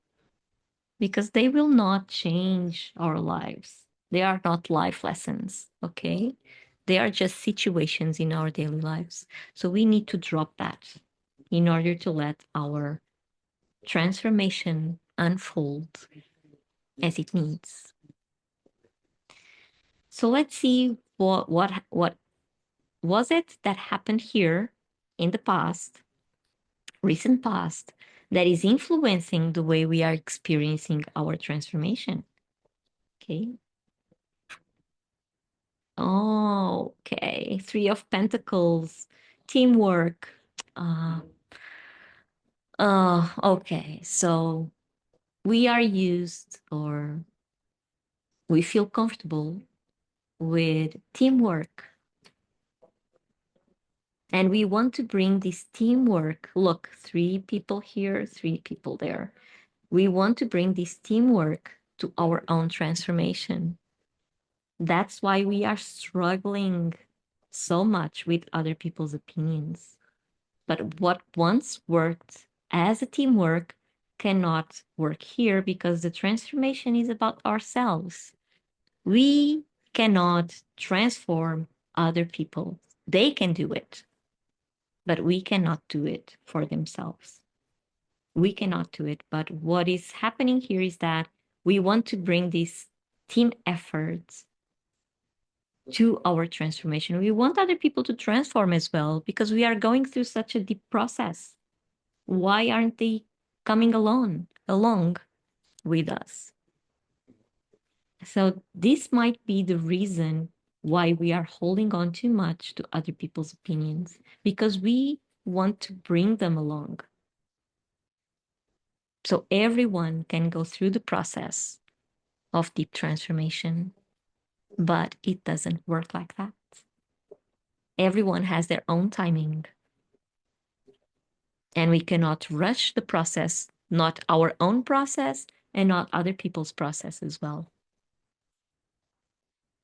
because they will not change our lives. They are not life lessons, okay? They are just situations in our daily lives. So we need to drop that in order to let our transformation unfold as it needs. So let's see what was it that happened here in the past, recent past, that is influencing the way we are experiencing our transformation. Okay. Oh, okay. Three of Pentacles, teamwork. Uh, okay. So we are used or we feel comfortable with teamwork. And we want to bring this teamwork. Look, three people here, three people there. We want to bring this teamwork to our own transformation. That's why we are struggling so much with other people's opinions. But what once worked as a teamwork cannot work here because the transformation is about ourselves. We cannot transform other people. They can do it, but we cannot do it for themselves. We cannot do it. But what is happening here is that we want to bring this team effort to our transformation. We want other people to transform as well because we are going through such a deep process. Why aren't they coming along with us? So this might be the reason why we are holding on too much to other people's opinions because we want to bring them along. So everyone can go through the process of deep transformation, but it doesn't work like that. Everyone has their own timing, and we cannot rush the process, not our own process and not other people's process as well.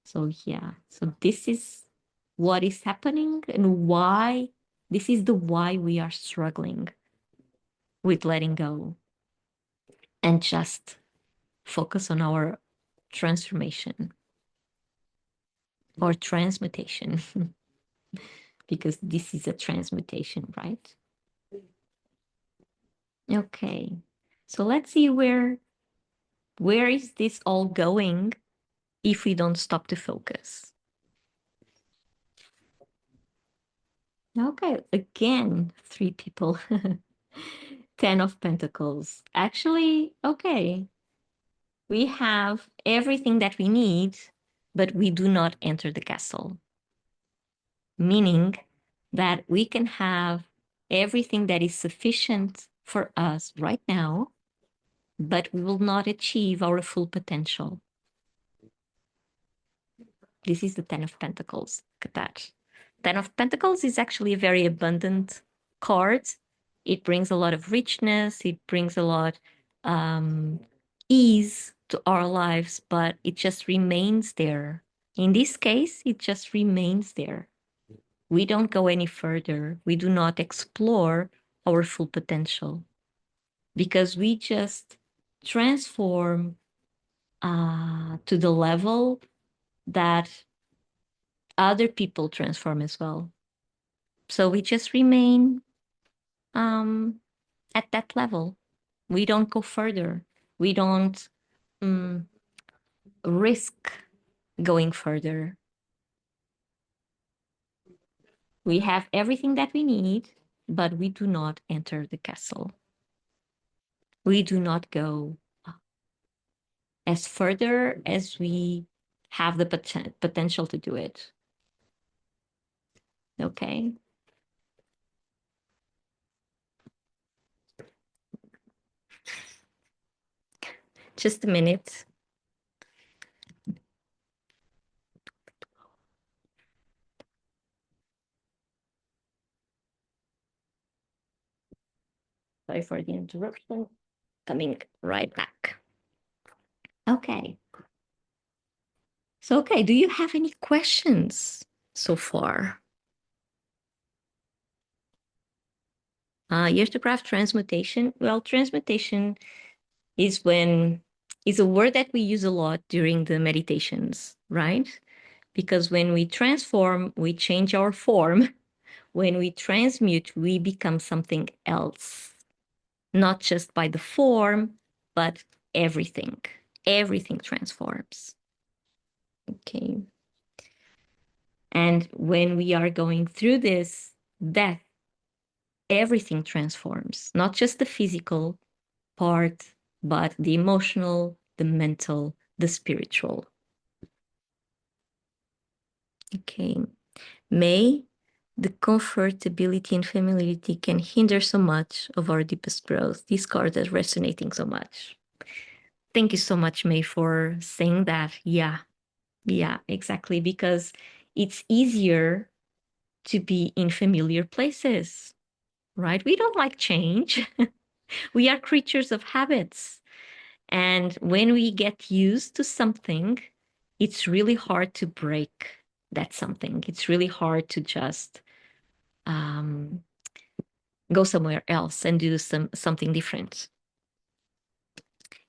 So, yeah, so this is what is happening and why this is the why we are struggling with letting go and just focus on our transformation or transmutation because this is a transmutation, right? Okay. So let's see where is this all going if we don't stop to focus. Okay, again, three people. 10 of Pentacles. Actually, okay, we have everything that we need, but we do not enter the castle. Meaning that we can have everything that is sufficient for us right now, but we will not achieve our full potential. This is the 10 of Pentacles. Look at that. 10 of Pentacles is actually a very abundant card. It brings a lot of richness. It brings a lot ease to our lives, but it just remains there. In this case, it just remains there. We don't go any further. We do not explore our full potential because we just transform to the level that other people transform as well. So we just remain at that level. We don't go further. We don't risk going further. We have everything that we need, but we do not enter the castle. We do not go as further as we have the potential to do it. Okay. Just a minute. Sorry for the interruption. Coming right back. Okay. So, okay, do you have any questions so far? Years to craft transmutation. Well, transmutation is is a word that we use a lot during the meditations, right? Because when we transform, we change our form. When we transmute, we become something else, not just by the form, but everything. Everything transforms. Okay. And when we are going through this death, everything transforms, not just the physical part, but the emotional, the mental, the spiritual. Okay. May, the comfortability and familiarity can hinder so much of our deepest growth. These cards are resonating so much. Thank you so much, May, for saying that. Yeah, exactly. Because it's easier to be in familiar places, right? We don't like change. We are creatures of habits. And when we get used to something, it's really hard to break that something. It's really hard to just um, go somewhere else and do something different.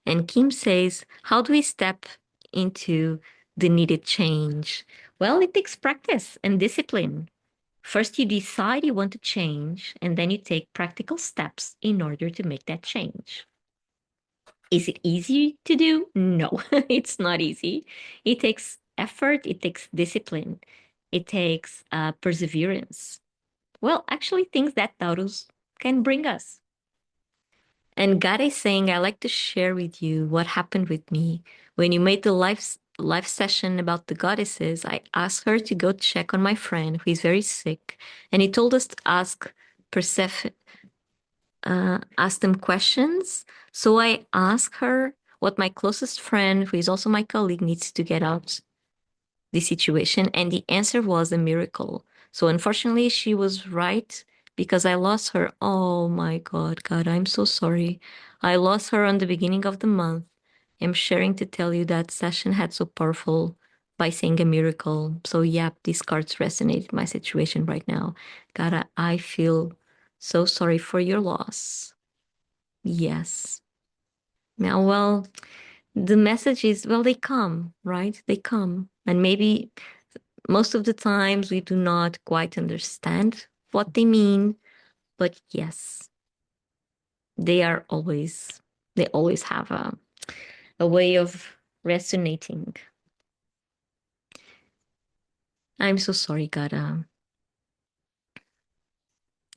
And Kim says, how do we step into the needed change? Well, it takes practice and discipline. First, you decide you want to change, and then you take practical steps in order to make that change. Is it easy to do? No, it's not easy. It takes effort, it takes discipline, it takes perseverance. Well, actually, things that Taurus can bring us. And God is saying, I like to share with you what happened with me. When you made the live session about the goddesses, I asked her to go check on my friend who is very sick. And he told us to ask them questions. So I asked her what my closest friend, who is also my colleague, needs to get out the situation. And the answer was a miracle. So unfortunately, she was right because I lost her. Oh my God, I'm so sorry. I lost her on the beginning of the month. I'm sharing to tell you that session had so powerful by saying a miracle. So yeah, these cards resonate with my situation right now. God, I feel so sorry for your loss. Yes. Now, well, the message is, well, they come, right? They come. And maybe most of the times we do not quite understand what they mean, but yes, they always have a way of resonating. I'm so sorry, Gada.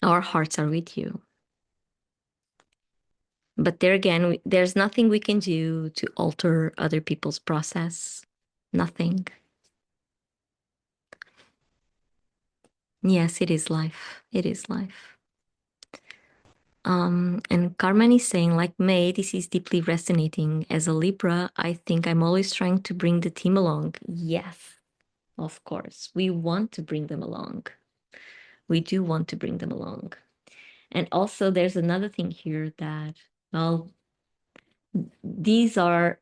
Our hearts are with you. But there again, there's nothing we can do to alter other people's process. Nothing. Yes, it is life. It is life. And Carmen is saying, like May, this is deeply resonating. As a Libra, I think I'm always trying to bring the team along. Yes, of course. We want to bring them along. We do want to bring them along. And also, there's another thing here that, well, these are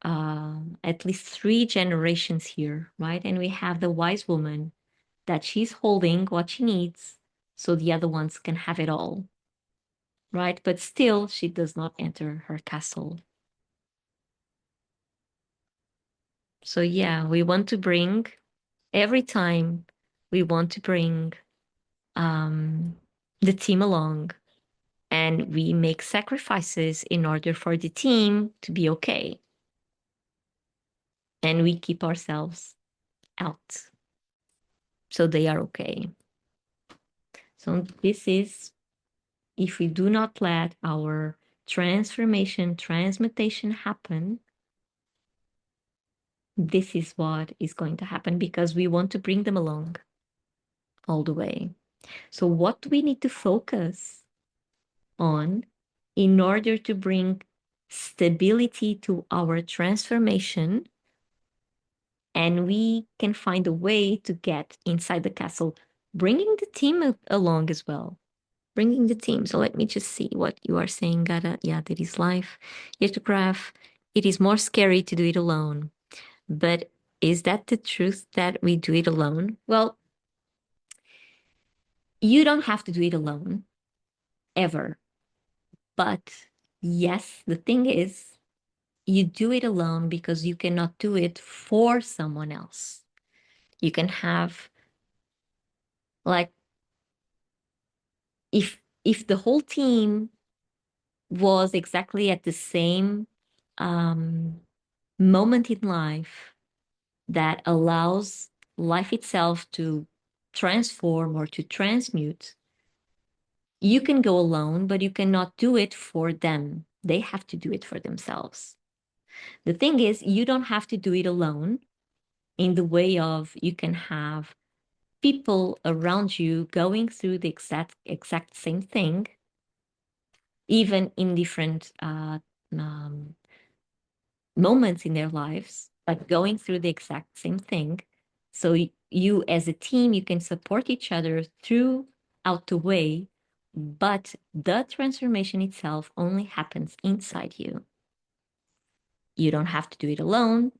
at least 3 generations here, right? And we have the wise woman that she's holding what she needs so the other ones can have it all, right? But still, she does not enter her castle. So, yeah, we want to bring every time we want to bring the team along, and we make sacrifices in order for the team to be okay. And we keep ourselves out so they are okay. So, this is if we do not let our transmutation happen, this is what is going to happen because we want to bring them along all the way. So, what do we need to focus on in order to bring stability to our transformation? And we can find a way to get inside the castle, bringing the team along as well. Bringing the team. So let me just see what you are saying, Gada. Yeah, that is life. You have to graph. It is more scary to do it alone. But is that the truth that we do it alone? Well, you don't have to do it alone ever. But yes, the thing is, you do it alone because you cannot do it for someone else. You can have, like, if the whole team was exactly at the same um, moment in life that allows life itself to transform or to transmute, you can go alone, but you cannot do it for them. They have to do it for themselves. The thing is, you don't have to do it alone in the way of you can have people around you going through the exact same thing, even in different moments in their lives, but going through the exact same thing. So you as a team, you can support each other throughout the way, but the transformation itself only happens inside you. You don't have to do it alone,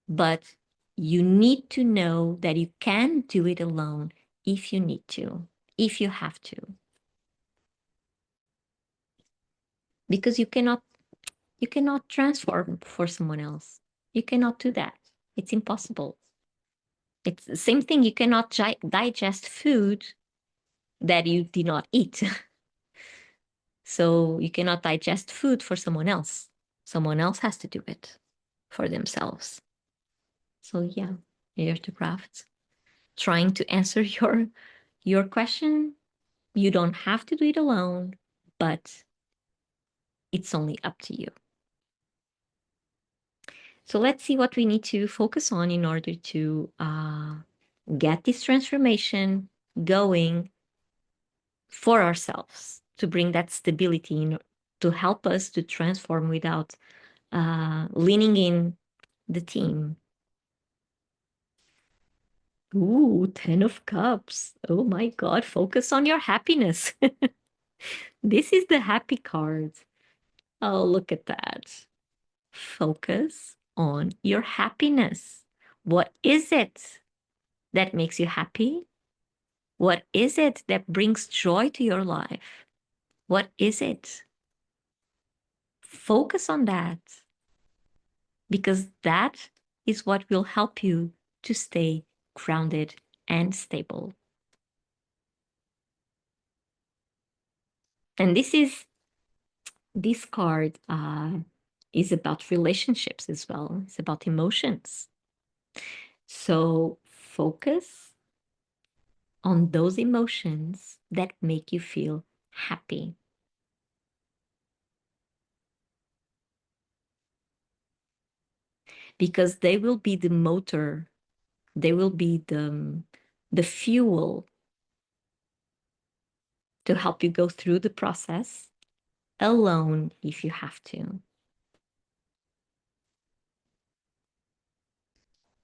but you need to know that you can do it alone if you need to, if you have to. Because you cannot transform for someone else. You cannot do that. It's impossible. It's the same thing. You cannot digest food that you did not eat. So you cannot digest food for someone else. Someone else has to do it for themselves. So yeah, here's the craft. Trying to answer your question. You don't have to do it alone, but it's only up to you. So let's see what we need to focus on in order to get this transformation going for ourselves, to bring that stability in, to help us to transform without leaning in the team. Ooh, 10 of Cups. Oh my God, focus on your happiness. This is the happy card. Oh, look at that. Focus on your happiness. What is it that makes you happy? What is it that brings joy to your life? What is it? Focus on that, because that is what will help you to stay grounded and stable. And this card is about relationships as well. It's about emotions. So focus on those emotions that make you feel happy. Because they will be the motor, they will be the fuel to help you go through the process alone if you have to.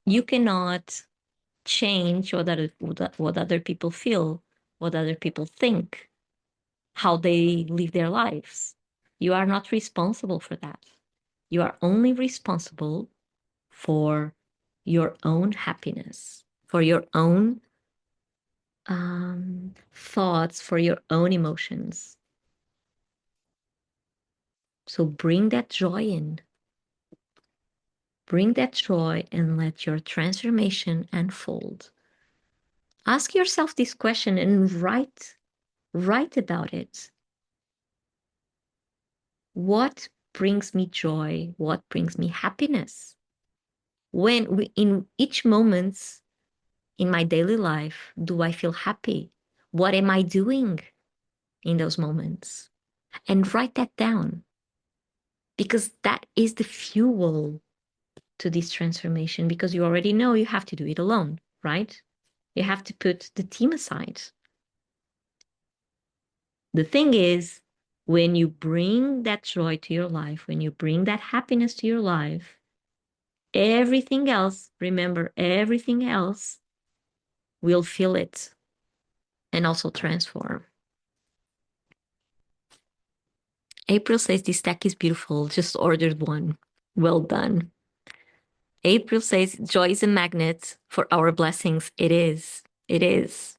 You cannot change what other people feel, what other people think, how they live their lives. You are not responsible for that. You are only responsible for your own happiness, for your own thoughts, for your own emotions. So bring that joy in. Bring that joy and let your transformation unfold. Ask yourself this question and write about it. What brings me joy? What brings me happiness? In each moment in my daily life, do I feel happy? What am I doing in those moments? And write that down, because that is the fuel to this transformation, because you already know you have to do it alone, right? You have to put the team aside. The thing is, when you bring that joy to your life, when you bring that happiness to your life, everything else, remember, everything else will feel it and also transform. April says this deck is beautiful. Just ordered one. Well done. April says joy is a magnet for our blessings. It is. It is.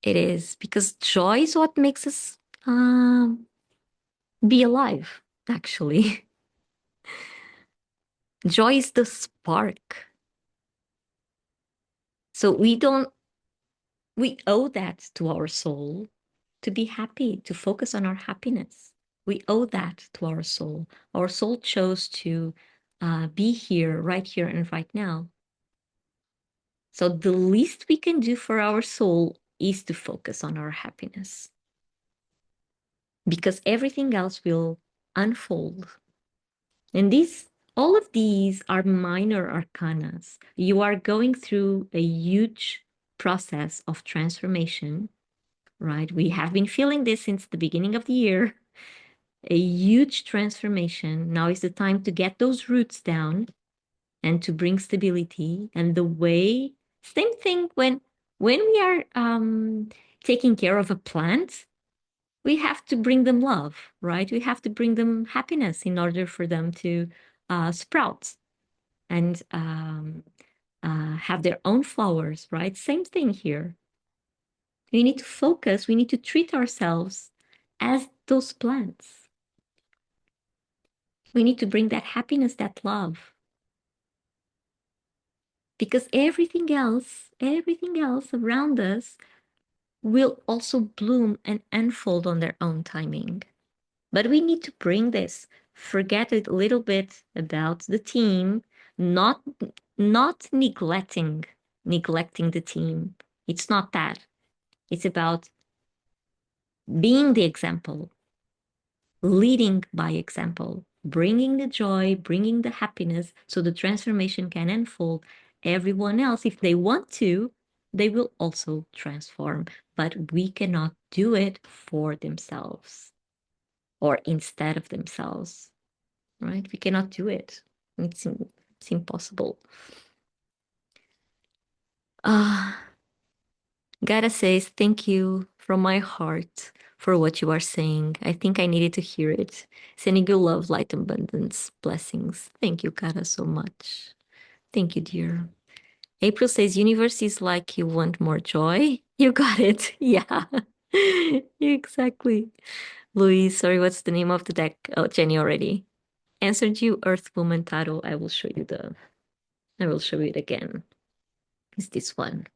It is. Because joy is what makes us be alive, actually. Joy is the spark. So we owe that to our soul to be happy, to focus on our happiness. We owe that to our soul. Our soul chose to be here, right here and right now. So the least we can do for our soul is to focus on our happiness, because everything else will unfold. And this All of these are minor arcanas. You are going through a huge process of transformation, right? We have been feeling this since the beginning of the year. A huge transformation. Now is the time to get those roots down and to bring stability. And the way, same thing when we are taking care of a plant, we have to bring them love, right? We have to bring them happiness in order for them to sprout and have their own flowers, right? Same thing here. We need to focus, we need to treat ourselves as those plants. We need to bring that happiness, that love. Because everything else around us will also bloom and unfold on their own timing. But we need to bring this, forget a little bit about the team, not not neglecting the team. It's not that. It's about being the example, leading by example, bringing the joy, bringing the happiness so the transformation can unfold. Everyone else, if they want to, they will also transform, but we cannot do it for themselves or instead of themselves, right? We cannot do it. It's impossible. Ah, Gara says, thank you from my heart for what you are saying. I think I needed to hear it. Sending you love, light, abundance, blessings. Thank you, Gara, so much. Thank you, dear. April says, universe is like you want more joy. You got it. Yeah, exactly. Louise, sorry, what's the name of the deck? Oh, Jenny already answered you. Earth Woman Tarot. I will show you it again. It's this one.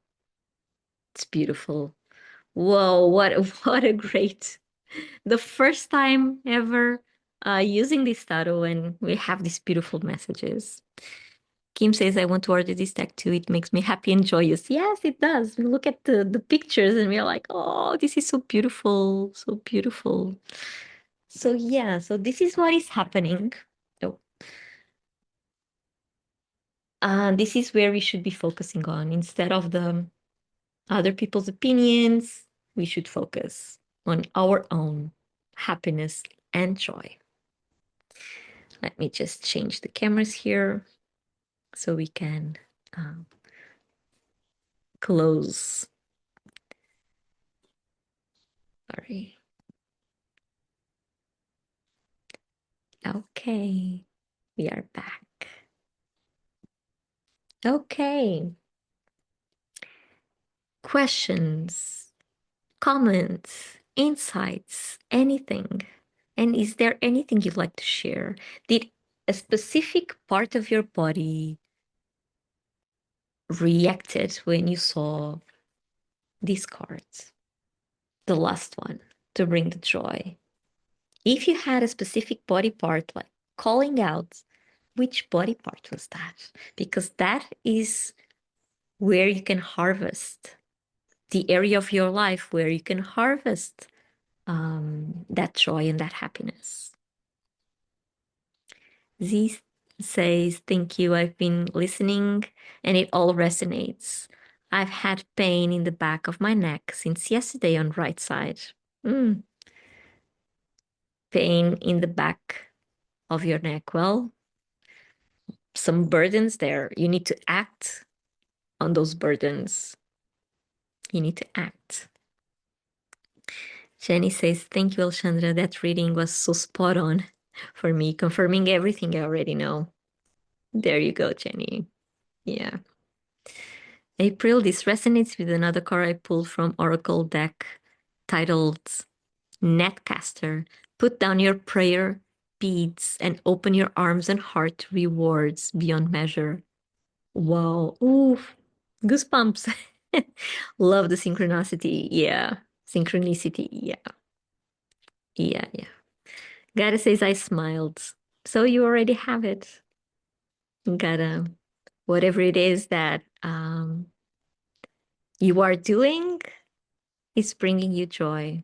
It's beautiful. Whoa, what a great, the first time ever using this tarot, and we have these beautiful messages. Kim says, I want to order this deck too. It makes me happy and joyous. Yes, it does. We look at the pictures and we're like, oh, this is so beautiful, so beautiful. So yeah, so this is what is happening. So this is where we should be focusing on instead of the other people's opinions. We should focus on our own happiness and joy. Let me just change the cameras here so we can close. Sorry. Okay, we are back. Okay. Questions, comments, insights, anything. And is there anything you'd like to share? Did a specific part of your body reacted when you saw these cards? The last one, to bring the joy. If you had a specific body part, like calling out, which body part was that? Because that is where you can harvest the area of your life where you can harvest that joy and that happiness. Z says, thank you. I've been listening and it all resonates. I've had pain in the back of my neck since yesterday on right side. Mm. Pain in the back of your neck. Well, some burdens there. You need to act on those burdens. You need to act. Jenny says, thank you, Alexandra. That reading was so spot on for me, confirming everything I already know. There you go, Jenny. Yeah. April, this resonates with another card I pulled from Oracle deck titled Netcaster. Put down your prayer beads and open your arms and heart to rewards beyond measure. Wow. Ooh, goosebumps. Love the synchronicity. Yeah. Synchronicity. Yeah. Yeah. Yeah. Gotta says I smiled. So you already have it. Gotta, whatever it is that you are doing is bringing you joy.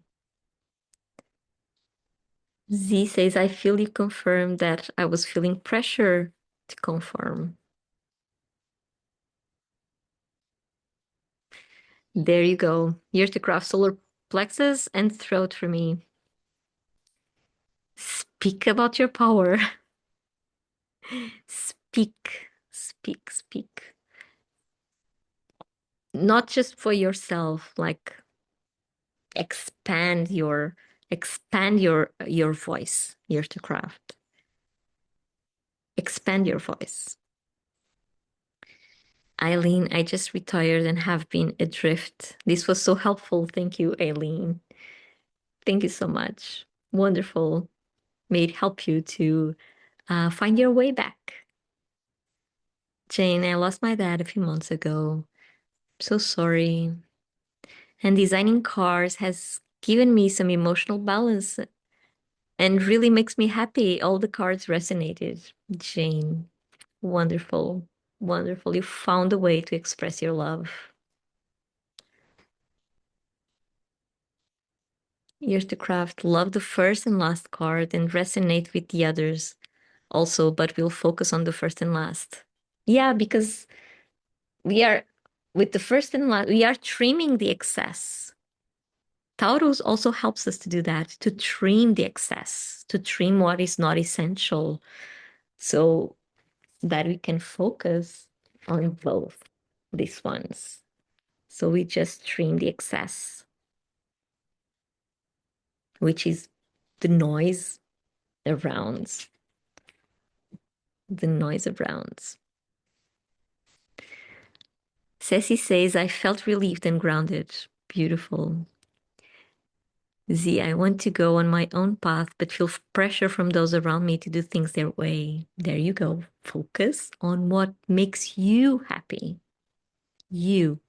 Z says, I feel you confirmed that I was feeling pressure to confirm. There you go. Here's the craft solar plexus and throat for me. Speak about your power. Speak, speak, speak. Not just for yourself, like expand your voice. Here's the craft. Expand your voice. Eileen, I just retired and have been adrift. This was so helpful. Thank you, Eileen. Thank you so much. Wonderful. May it help you to find your way back. Jane, I lost my dad a few months ago. So sorry. And designing cars has given me some emotional balance and really makes me happy. All the cards resonated. Jane, wonderful. Wonderful. You found a way to express your love. Here's the craft. Love the first and last card and resonate with the others also, but we'll focus on the first and last. Yeah, because we are with the first and last, we are trimming the excess. Taurus also helps us to do that, to trim the excess, to trim what is not essential, so that we can focus on both these ones. So we just trim the excess, which is the noise around, the noise around. Ceci says, I felt relieved and grounded. Beautiful. Z, I want to go on my own path, but feel pressure from those around me to do things their way. There you go. Focus on what makes you happy. You.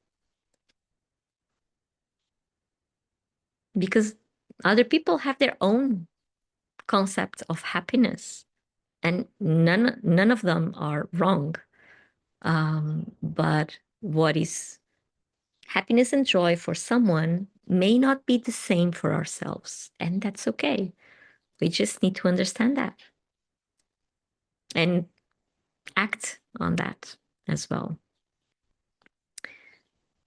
Because other people have their own concept of happiness, and none of them are wrong. But what is happiness and joy for someone may not be the same for ourselves, and that's okay. We just need to understand that and act on that as well.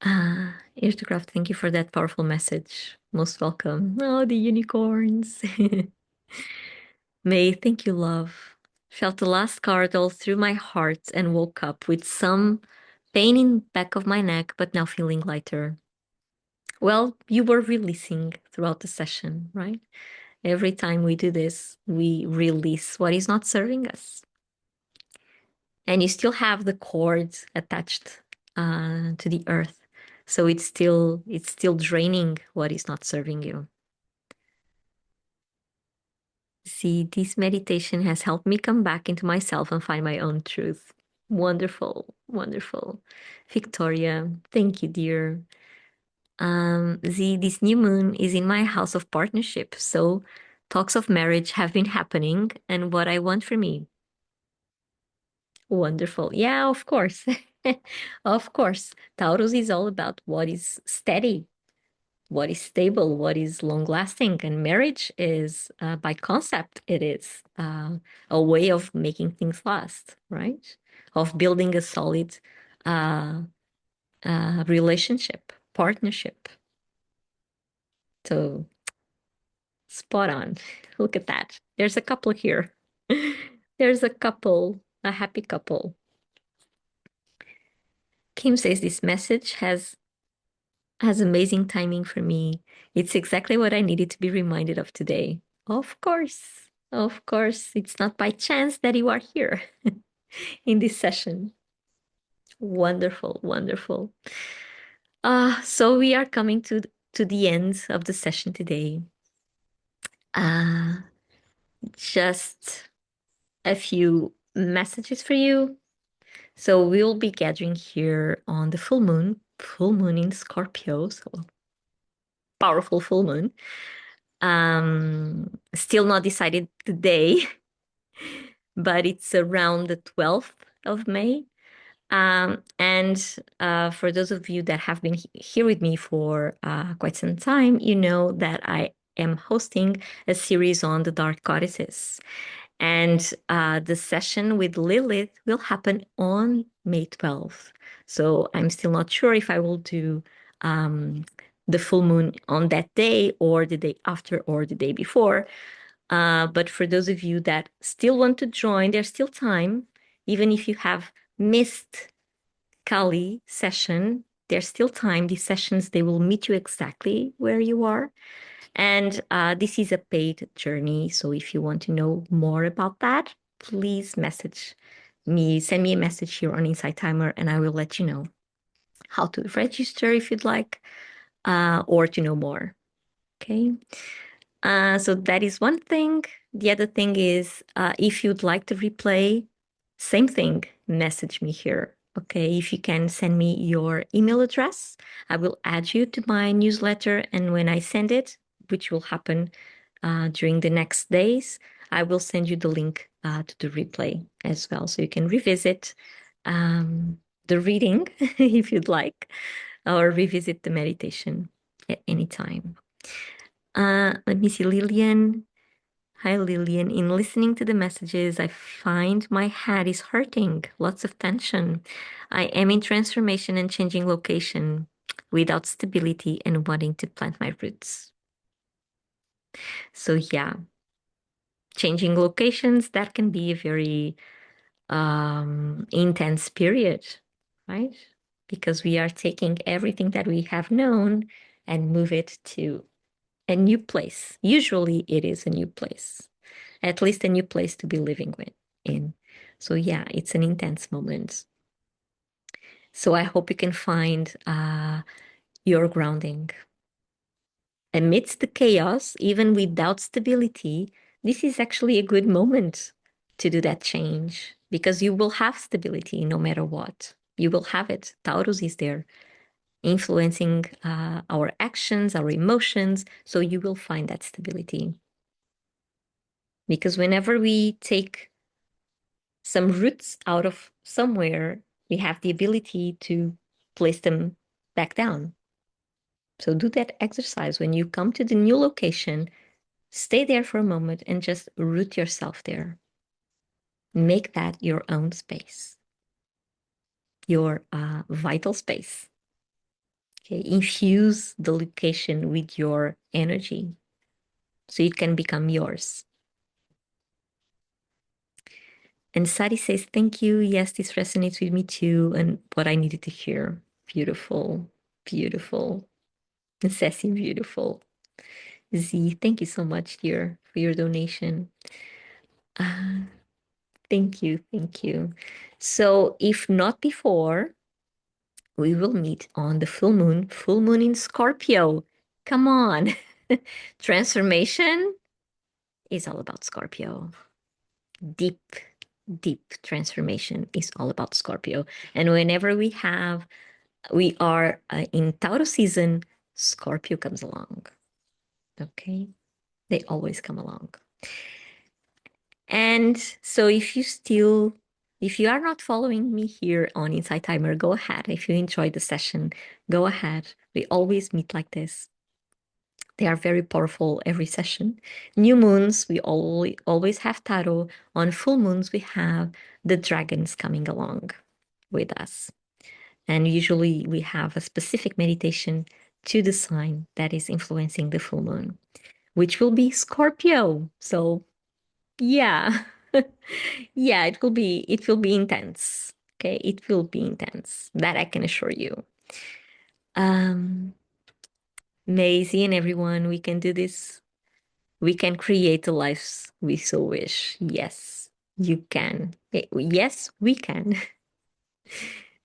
Irtograph, thank you for that powerful message. Most welcome. Oh, the unicorns. May, thank you, love. Felt the last card all through my heart and woke up with some pain in back of my neck, but now feeling lighter. Well, you were releasing throughout the session, right? Every time we do this, we release what is not serving us. And you still have the cords attached to the earth. So it's still draining what is not serving you. See, this meditation has helped me come back into myself and find my own truth. Wonderful, wonderful. Victoria, thank you, dear. This new moon is in my house of partnership. So talks of marriage have been happening and what I want for me. Wonderful. Yeah, of course. Of course. Taurus is all about what is steady, what is stable, what is long lasting. And marriage is, by concept, it is a way of making things last, right? Of building a solid uh, relationship, partnership. So spot on. Look at that. There's a couple here. There's a couple, a happy couple. Kim says this message has amazing timing for me. It's exactly what I needed to be reminded of today. Of course. Of course, it's not by chance that you are here in this session. Wonderful, wonderful. So we are coming to the end of the session today. Just a few messages for you. So we'll be gathering here on the full moon in Scorpio, so powerful full moon. Still not decided the day, but it's around the 12th of May. And for those of you that have been here with me for quite some time, you know that I am hosting a series on the dark goddesses. And the session with Lilith will happen on May 12th. So I'm still not sure if I will do the full moon on that day or the day after or the day before. But for those of you that still want to join, there's still time. Even if you have missed Kali session, there's still time. These sessions, they will meet you exactly where you are. And this is a paid journey. So if you want to know more about that, please message me, send me a message here on Insight Timer, and I will let you know how to register if you'd like, or to know more. Okay. So that is one thing. The other thing is, if you'd like to replay, same thing, message me here. Okay, if you can send me your email address, I will add you to my newsletter. And when I send it, which will happen during the next days, I will send you the link to the replay as well. So you can revisit the reading if you'd like, or revisit the meditation at any time. Let me see, Lillian. Hi, Lillian. In listening to the messages, I find my head is hurting, lots of tension. I am in transformation and changing location without stability and wanting to plant my roots. So, yeah, changing locations, that can be a very intense period, right? Because we are taking everything that we have known and move it to a new place. Usually it is a new place, at least a new place to be living in. So yeah, it's an intense moment. So I hope you can find your grounding. Amidst the chaos, even without stability, this is actually a good moment to do that change because you will have stability no matter what. You will have it. Taurus is there influencing our actions, our emotions. So you will find that stability. Because whenever we take some roots out of somewhere, we have the ability to place them back down. So do that exercise. When you come to the new location, stay there for a moment and just root yourself there. Make that your own space, your vital space. Okay, infuse the location with your energy so it can become yours. And Sari says, thank you. Yes, this resonates with me too. And what I needed to hear. Beautiful, beautiful. And Sassy, beautiful. Z, thank you so much, dear, for your donation. Uh, thank you, thank you. So if not before, we will meet on the full moon in Scorpio. Come on. Transformation is all about Scorpio. Deep, deep transformation is all about Scorpio. And whenever we are in Taurus season, Scorpio comes along. Okay. They always come along. And so if you are not following me here on Insight Timer, go ahead. If you enjoyed the session, go ahead. We always meet like this. They are very powerful every session. New moons, we always have tarot. On full moons, we have the dragons coming along with us. And usually we have a specific meditation to the sign that is influencing the full moon, which will be Scorpio. So yeah. Yeah, it will be intense. Okay, it will be intense. That I can assure you. Um, Maisie and everyone, we can do this. We can create the lives we so wish. Yes, you can. Yes, we can.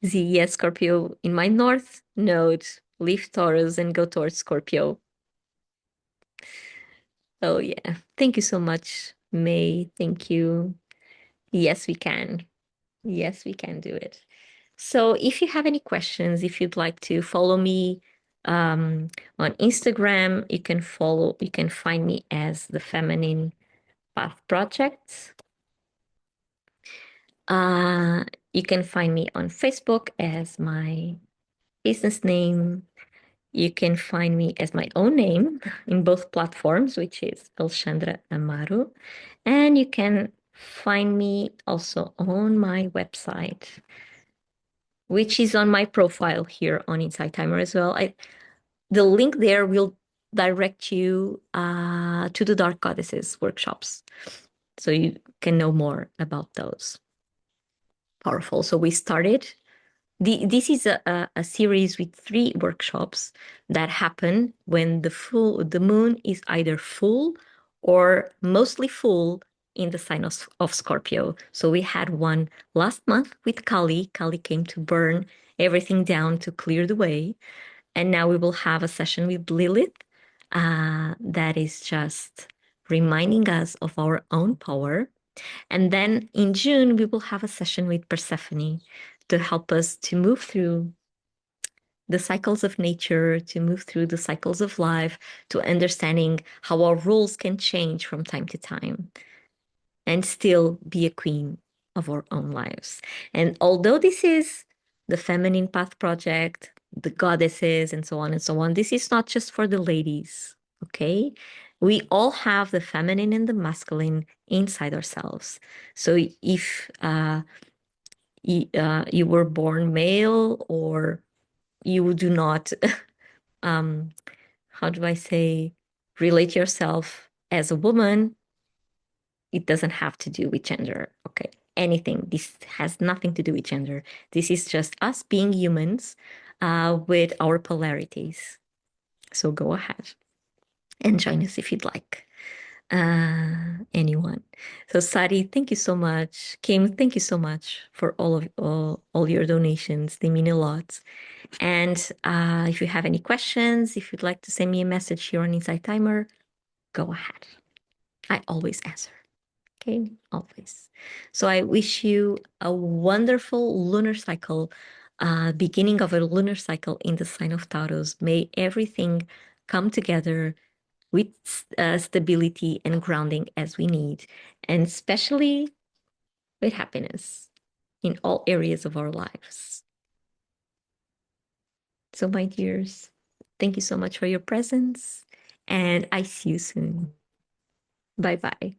The yes, Scorpio in my north node, leave Taurus and go towards Scorpio. Oh yeah. Thank you so much, May. Thank you. Yes, we can. Yes, we can do it. So if you have any questions, if you'd like to follow me on Instagram, you can find me as the Feminine Path Project. You can find me on Facebook as my business name. You can find me as my own name in both platforms, which is Alexandra Amaro. And you can find me also on my website, which is on my profile here on Insight Timer as well. The link there will direct you to the Dark Goddesses workshops, so you can know more about those. Powerful. So we started. This is a series with 3 workshops that happen when the moon is either full or mostly full in the sign of Scorpio. So we had one last month with Kali. Kali came to burn everything down to clear the way. And now we will have a session with Lilith that is just reminding us of our own power. And then in June, we will have a session with Persephone to help us to move through the cycles of nature, to move through the cycles of life, to understanding how our rules can change from time to time and still be a queen of our own lives. And although this is the Feminine Path Project, the goddesses, and so on, this is not just for the ladies, okay? We all have the feminine and the masculine inside ourselves. So if you were born male, or you do not, um, how do I say, relate yourself as a woman, it doesn't have to do with gender, okay? Anything. This has nothing to do with gender. This is just us being humans with our polarities. So go ahead and join us if you'd like. Anyone. So Sari, thank you so much. Kim, thank you so much for all your donations. They mean a lot. And if you have any questions, if you'd like to send me a message here on Insight Timer, go ahead. I always answer. Okay, always. So I wish you a wonderful lunar cycle, beginning of a lunar cycle in the sign of Taurus. May everything come together with stability and grounding as we need, and especially with happiness in all areas of our lives. So, my dears, thank you so much for your presence, and I see you soon. Bye bye.